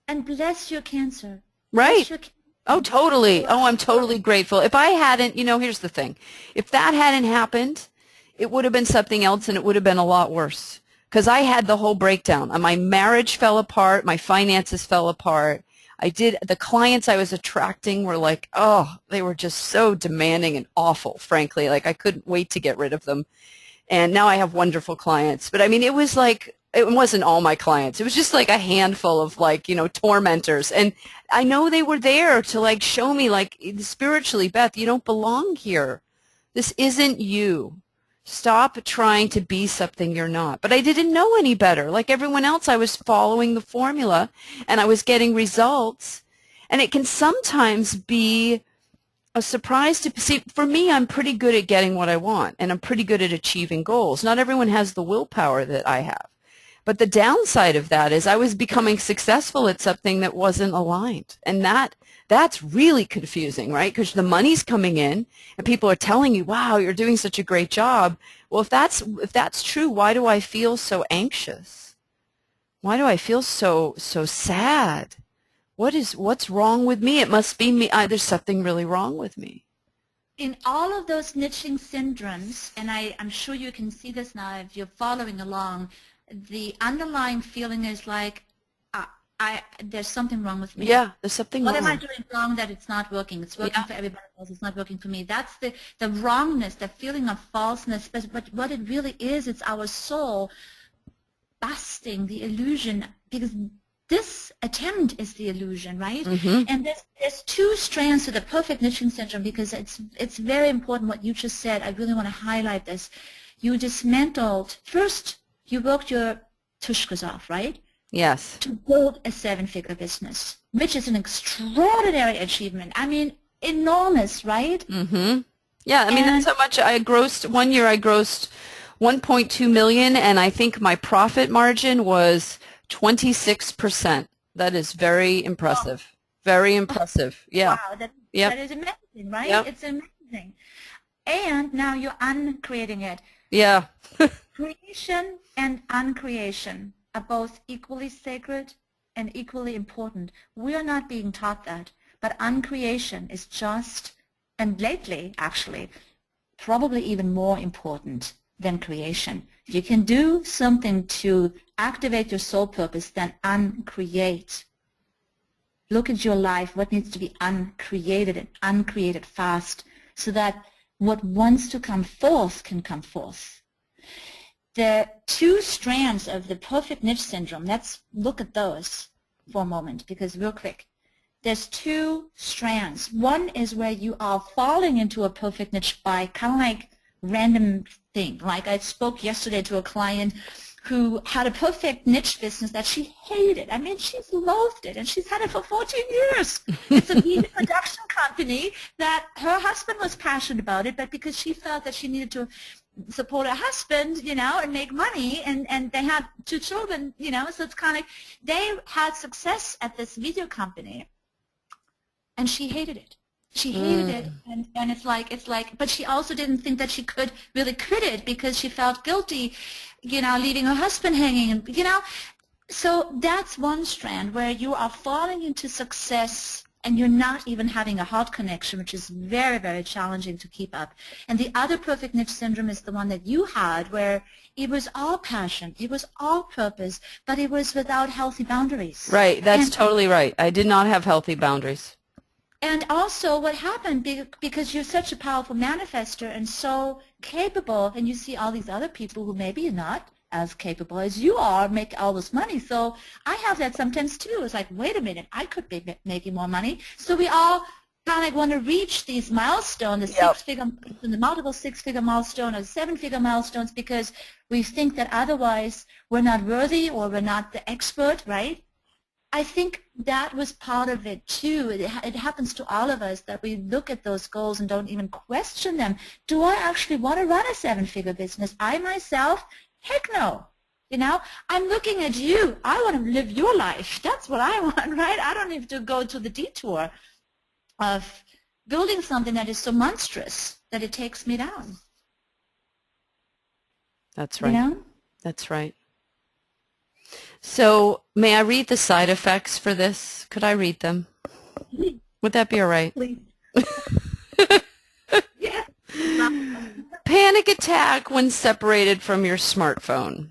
And bless your cancer. Right. Bless your cancer. Oh, totally. Oh, I'm totally grateful. If I hadn't, here's the thing. If that hadn't happened, it would have been something else, and it would have been a lot worse. Because I had the whole breakdown. My marriage fell apart. My finances fell apart. The clients I was attracting were like, oh, they were just so demanding and awful, frankly. Like, I couldn't wait to get rid of them. And now I have wonderful clients. But I mean, it was like, it wasn't all my clients. It was just like a handful of like, tormentors. And I know they were there to like show me like spiritually, Beth, you don't belong here. This isn't you. Stop trying to be something you're not. But I didn't know any better. Like everyone else, I was following the formula and I was getting results. And it can sometimes be a surprise to see. For me, I'm pretty good at getting what I want, and I'm pretty good at achieving goals. Not everyone has the willpower that I have. But the downside of that is I was becoming successful at something that wasn't aligned. And that's really confusing, right? Because the money's coming in and people are telling you, wow, you're doing such a great job. Well, if that's true, why do I feel so anxious? Why do I feel so sad? What's wrong with me? It must be me. There's something really wrong with me. In all of those niching syndromes, and I'm sure you can see this now if you're following along, the underlying feeling is like, there's something wrong with me. Yeah, there's something What am I wrong. doing wrong that it's not working? It's working Yeah. for everybody else. It's not working for me. That's the wrongness, the feeling of falseness. But what it really is, it's our soul busting the illusion, because this attempt is the illusion, right? Mm-hmm. And there's two strands to the perfect niching syndrome, because it's very important what you just said. I really want to highlight this. You dismantled, first you worked your tushkas off, right? Yes. To build a seven-figure business, which is an extraordinary achievement. I mean, enormous, right? Mm-hmm. Yeah, I mean, that's And how much I grossed. One year I grossed 1.2 million, and I think my profit margin was 26%. That is very oh, impressive. Very impressive. Yeah. wow, that Yep. is amazing, right? Yep. It's amazing. And now you're uncreating it. Yeah. Creation and uncreation are both equally sacred and equally important. We are not being taught that, but uncreation is just, and lately actually, probably even more important than creation. If you can do something to activate your soul purpose, then uncreate. Look at your life, what needs to be uncreated, and uncreated fast, so that what wants to come forth can come forth. The two strands of the perfect niche syndrome, let's look at those for a moment, because real quick, there's two strands. One is where you are falling into a perfect niche by kind of like random thing. Like I spoke yesterday to a client who had a perfect niche business that she hated. I mean, she's loathed it, and she's had it for 14 years. It's a video production company that her husband was passionate about it, but because she felt that she needed to support her husband, you know, and make money, and they had two children, you know, so it's kind of, they had success at this video company, and she hated it. She hated it, Mm. and it's like, but she also didn't think that she could really quit it because she felt guilty, you know, leaving her husband hanging, and you know, so that's one strand where you are falling into success and you're not even having a heart connection, which is very, very challenging to keep up. And the other perfect niche syndrome is the one that you had, where it was all passion, it was all purpose, but it was without healthy boundaries. Right. That's And totally right. I did not have healthy boundaries. And also what happened, because you're such a powerful manifester and so capable, and you see all these other people who maybe are not as capable as you are make all this money. So I have that sometimes too. It's like, wait a minute, I could be making more money. So we all kind of want to reach these milestones, the Yep. six-figure, the multiple six-figure milestone or seven-figure milestones, because we think that otherwise we're not worthy or we're not the expert, right? I think that was part of it too. It happens to all of us that we look at those goals and don't even question them. Do I actually want to run a seven-figure business? I myself, heck no. You know, I'm looking at you. I want to live your life. That's what I want, right? I don't need to go to the detour of building something that is so monstrous that it takes me down. That's You right. know? That's right. So may I read the side effects for this? Could I read them? Would that be all right? Please. Yeah. Panic attack when separated from your smartphone.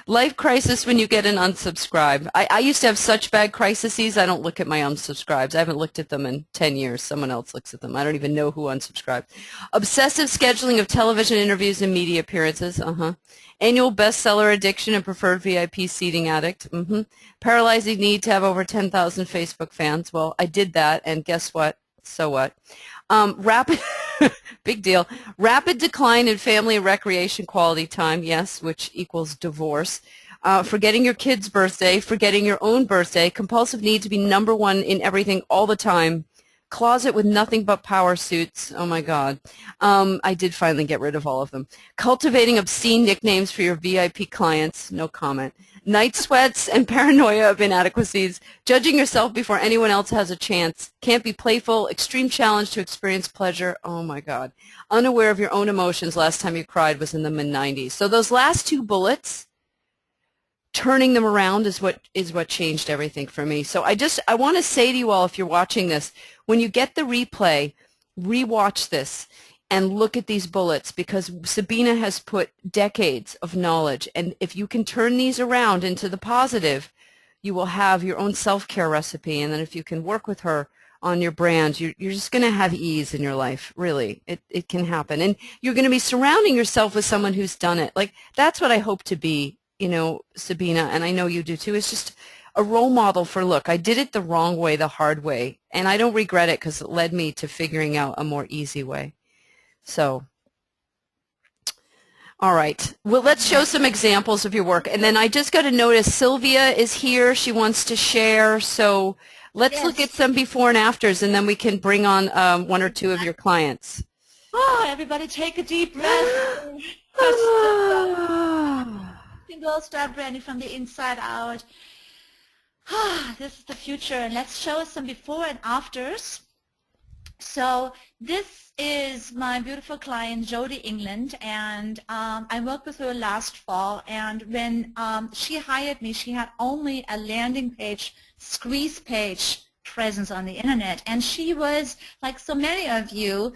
Life crisis when you get an unsubscribe. I used to have such bad crises, I don't look at my unsubscribes. I haven't looked at them in 10 years. Someone else looks at them. I don't even know who unsubscribed. Obsessive scheduling of television interviews and media appearances. Annual bestseller addiction and preferred VIP seating addict. Paralyzing need to have over 10,000 Facebook fans. Well, I did that, and guess what? So what? Rapid, big deal. Rapid decline in family and recreation quality time, yes, which equals divorce. Forgetting your kid's birthday, forgetting your own birthday, compulsive need to be number one in everything all the time. Closet with nothing but power suits. Oh my God. I did finally get rid of all of them. Cultivating obscene nicknames for your VIP clients. No comment. Night sweats and paranoia of inadequacies. Judging yourself before anyone else has a chance. Can't be playful. Extreme challenge to experience pleasure. Oh my God. Unaware of your own emotions. Last time you cried was in the mid-90s. So those last two bullets, turning them around is what changed everything for me. So I want to say to you all, if you're watching this, when you get the replay, rewatch this and look at these bullets, because Sabina has put decades of knowledge, and if you can turn these around into the positive, you will have your own self-care recipe. And then if you can work with her on your brand, you're just going to have ease in your life. Really, it can happen. And you're going to be surrounding yourself with someone who's done it. Like, that's what I hope to be, Sabina, and I know you do too. It's just a role model for, look, I did it the wrong way, the hard way, and I don't regret it because it led me to figuring out a more easy way. So, all right. Well, let's show some examples of your work. And then I just got to notice Sylvia is here. She wants to share. So let's look at Yes. some before and afters, and then we can bring on one or two of your clients. Oh, everybody take a deep breath. Single start branding from the inside out. This is the future, and let's show some before and afters. So this is my beautiful client, Jody England, and I worked with her last fall, and when she hired me, she had only a landing page, squeeze page presence on the internet, and she was, like so many of you,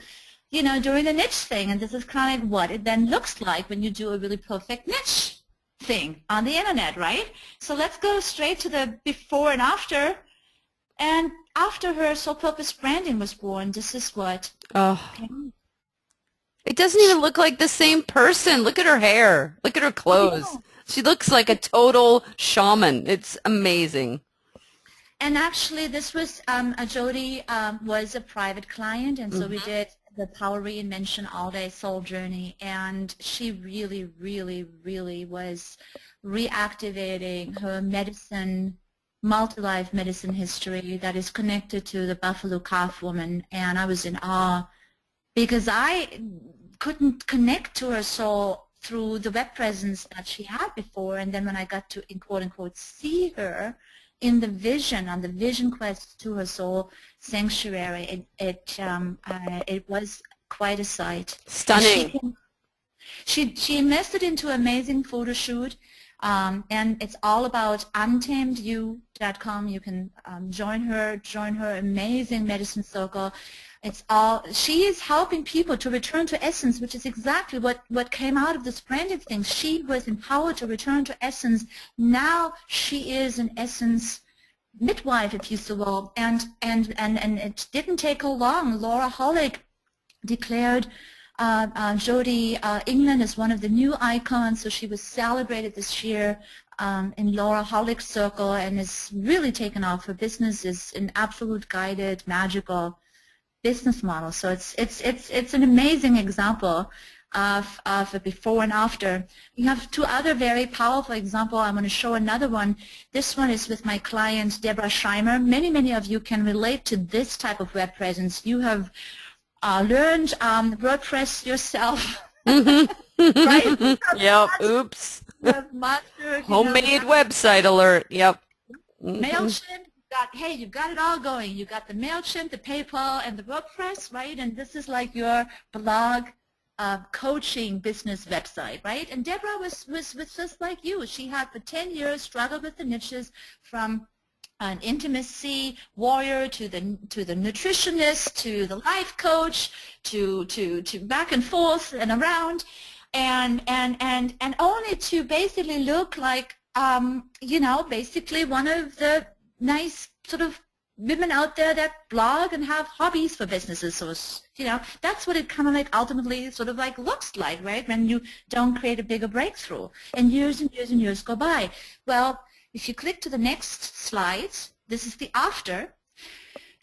doing the niche thing, and this is kind of like what it then looks like when you do a really perfect niche thing on the internet, right? So let's go straight to the before and after. And after her sole purpose branding was born, this is what came. It doesn't even look like the same person. Look at her hair. Look at her clothes. She looks like a total shaman. It's amazing. And actually, this was Jody was a private client, and so we did the Power Reinvention All-Day Soul Journey, and she really, really, really was reactivating her medicine, multi-life medicine history that is connected to the Buffalo Calf woman, and I was in awe because I couldn't connect to her soul through the web presence that she had before, and then when I got to, in quote-unquote, see her in the vision, on the vision quest to her soul sanctuary, it was quite a sight. Stunning. She invested into an amazing photo shoot, and it's all about untamedyou.com. You can join her amazing medicine circle. She is helping people to return to essence, which is exactly what came out of this branding thing. She was empowered to return to essence. Now she is an essence midwife, if you so will, and it didn't take her long. Laura Hollick declared Jody England is one of the new icons, so she was celebrated this year in Laura Hollick's circle, and has really taken off. Her business is an absolute guided, magical business model. So it's an amazing example of a before and after. We have two other very powerful examples. I'm going to show another one. This one is with my client, Deborah Schreimer. Many of you can relate to this type of web presence. You have learned WordPress yourself, right? Yep. Oops. Mastered, Homemade website alert. Yep. MailChimp. You've got it all going. You got the MailChimp, the PayPal, and the WordPress, right? And this is like your blog coaching business website, right? And Deborah was just like you. She had for 10 years struggled with the niches, from an intimacy warrior to the nutritionist to the life coach to back and forth and around, and only to basically look like basically one of the nice sort of women out there that blog and have hobbies for businesses. So that's what it kind of like ultimately sort of like looks like, right? When you don't create a bigger breakthrough, and years and years and years go by. Well, if you click to the next slide, this is the after.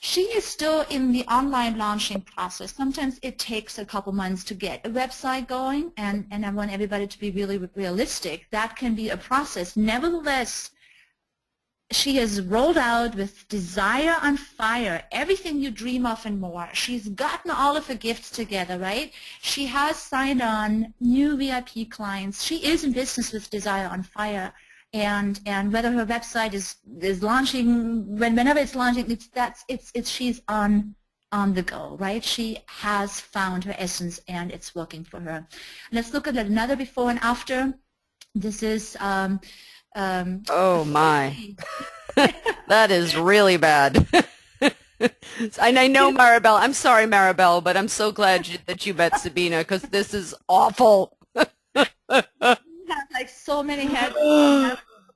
She is still in the online launching process. Sometimes it takes a couple months to get a website going, and I want everybody to be really realistic. That can be a process. Nevertheless, she has rolled out with Desire on Fire, everything you dream of and more. She's gotten all of her gifts together, right? She has signed on new VIP clients. She is in business with Desire on Fire. And whether her website is launching, whenever it's launching, she's on the go, right? She has found her essence, and it's working for her. Let's look at another before and after. This is Oh my. That is really bad. And I know Maribel. I'm sorry, Maribel, but I'm so glad that you met Sabina, because this is awful. have like so many heads.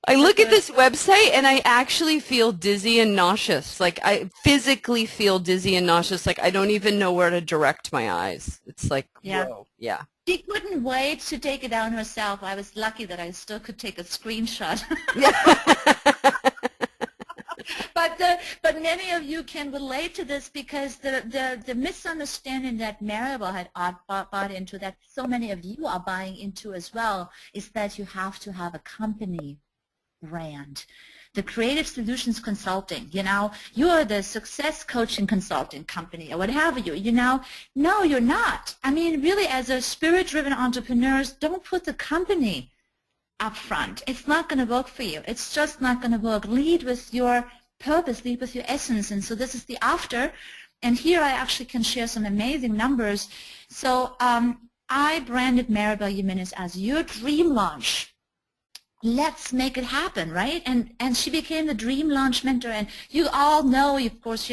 I So look at good. this website and I actually feel dizzy and nauseous. Like I physically feel dizzy and nauseous. Like I don't even know where to direct my eyes. It's like, Yeah. whoa, yeah. She couldn't wait to take it down herself. I was lucky that I still could take a screenshot. But many of you can relate to this because the misunderstanding that Maribel had bought into, that so many of you are buying into as well, is that you have to have a company brand. The Creative Solutions Consulting, you are the success coaching consulting company or what have you, no, you're not. I mean, really, as a spirit-driven entrepreneurs, don't put the company up front. It's not going to work for you. It's just not going to work. Lead with your purpose, lead with your essence. And so this is the after. And here I actually can share some amazing numbers. So I branded Maribel Jimenez as your dream launch. Let's make it happen, right? And she became the dream launch mentor. And you all know, of course,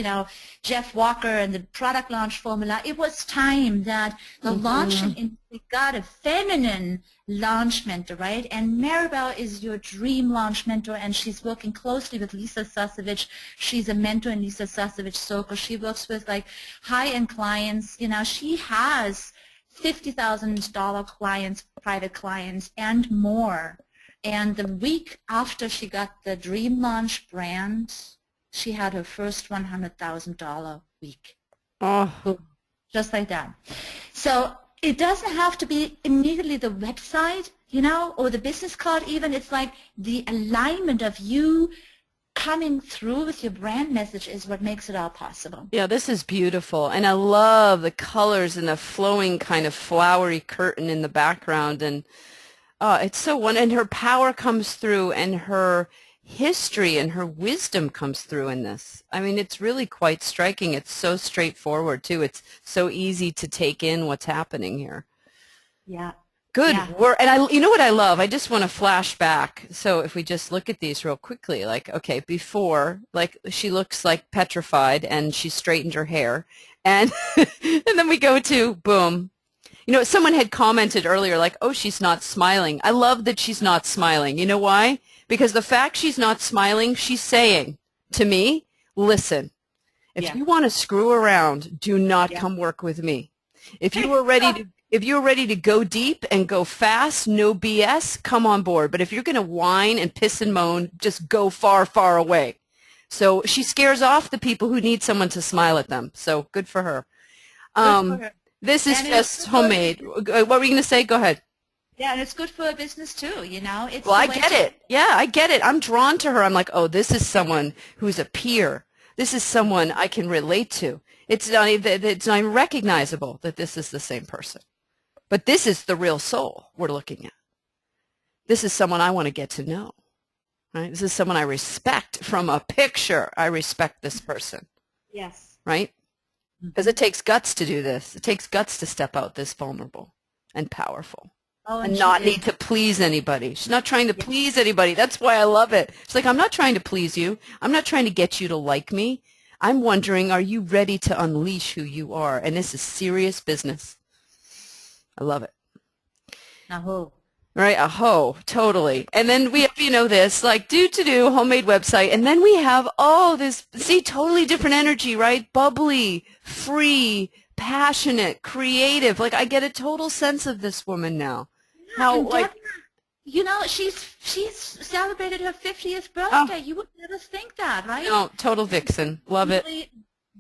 Jeff Walker and the product launch formula. It was time that the launching industry got a feminine launch mentor, right? And Maribel is your dream launch mentor, and she's working closely with Lisa Sasevich. She's a mentor in Lisa Sasevich Circle. She works with like high-end clients. She has $50,000 clients, private clients, and more. And the week after she got the Dream Launch brand, she had her first $100,000 week. Oh. Boom. Just like that. So it doesn't have to be immediately the website, or the business card even. It's like the alignment of you coming through with your brand message is what makes it all possible. Yeah, this is beautiful. And I love the colors and the flowing kind of flowery curtain in the background. And it's so wonderful, and her power comes through, and her history and her wisdom comes through in this. I mean, it's really quite striking. It's so straightforward, too. It's so easy to take in what's happening here. Yeah. Good Yeah. work. And you know what I love? I just want to flash back. So if we just look at these real quickly, like, okay, before, like, she looks like petrified, and she straightened her hair. And, and then we go to, boom. Someone had commented earlier, like, oh, she's not smiling. I love that she's not smiling. You know why? Because the fact she's not smiling, she's saying to me, listen, if you want to screw around, do not come work with me. If you are ready to go deep and go fast, no BS, come on board. But if you're going to whine and piss and moan, just go far, far away. So she scares off the people who need someone to smile at them. So good for her. Good for her. This is just homemade. What were you going to say? Go ahead. Yeah, and it's good for a business too, It's Well, I get it. Yeah, I get it. I'm drawn to her. I'm like, oh, this is someone who's a peer. This is someone I can relate to. It's not even recognizable that this is the same person. But this is the real soul we're looking at. This is someone I want to get to know. Right? This is someone I respect from a picture. I respect this person. Yes. Right? Because it takes guts to do this. It takes guts to step out this vulnerable and powerful and not need to please anybody. She's not trying to please anybody. That's why I love it. She's like, I'm not trying to please you. I'm not trying to get you to like me. I'm wondering, are you ready to unleash who you are? And this is serious business. I love it. Aho. Right, aho, totally. And then we have, this, like, do, homemade website. And then we have, this, see, totally different energy, right? Bubbly, free, passionate, creative. Like, I get a total sense of this woman now. How, like, she's celebrated her 50th birthday. You would never think that, right? No, total vixen. Love it.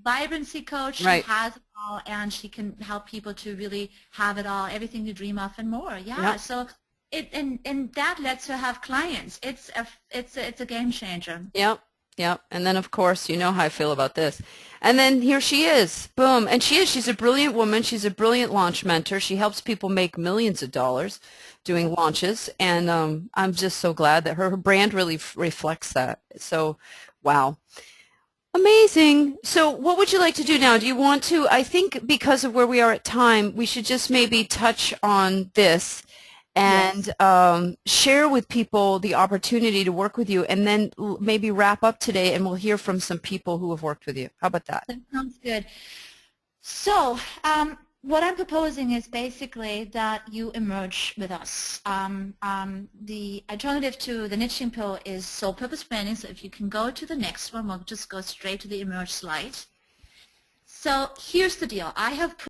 Vibrancy coach. Right. She has it all, and she can help people to really have it all, everything you dream of and more. Yeah. Yep. So and that lets her have clients. It's a game changer. Yep. And then, of course, you know how I feel about this. And then here she is. Boom. And she's a brilliant woman. She's a brilliant launch mentor. She helps people make millions of dollars doing launches. And I'm just so glad that her brand really reflects that. So, wow. Amazing. So what would you like to do now? Do you want to, I think because of where we are at time, we should just maybe touch on this and share with people the opportunity to work with you, and then maybe wrap up today, and we'll hear from some people who have worked with you. How about that? That sounds good. So What I'm proposing is basically that you emerge with us. The alternative to the niching pill is sole purpose branding. So if you can go to the next one, we'll just go straight to the emerge slide. So here's the deal. I have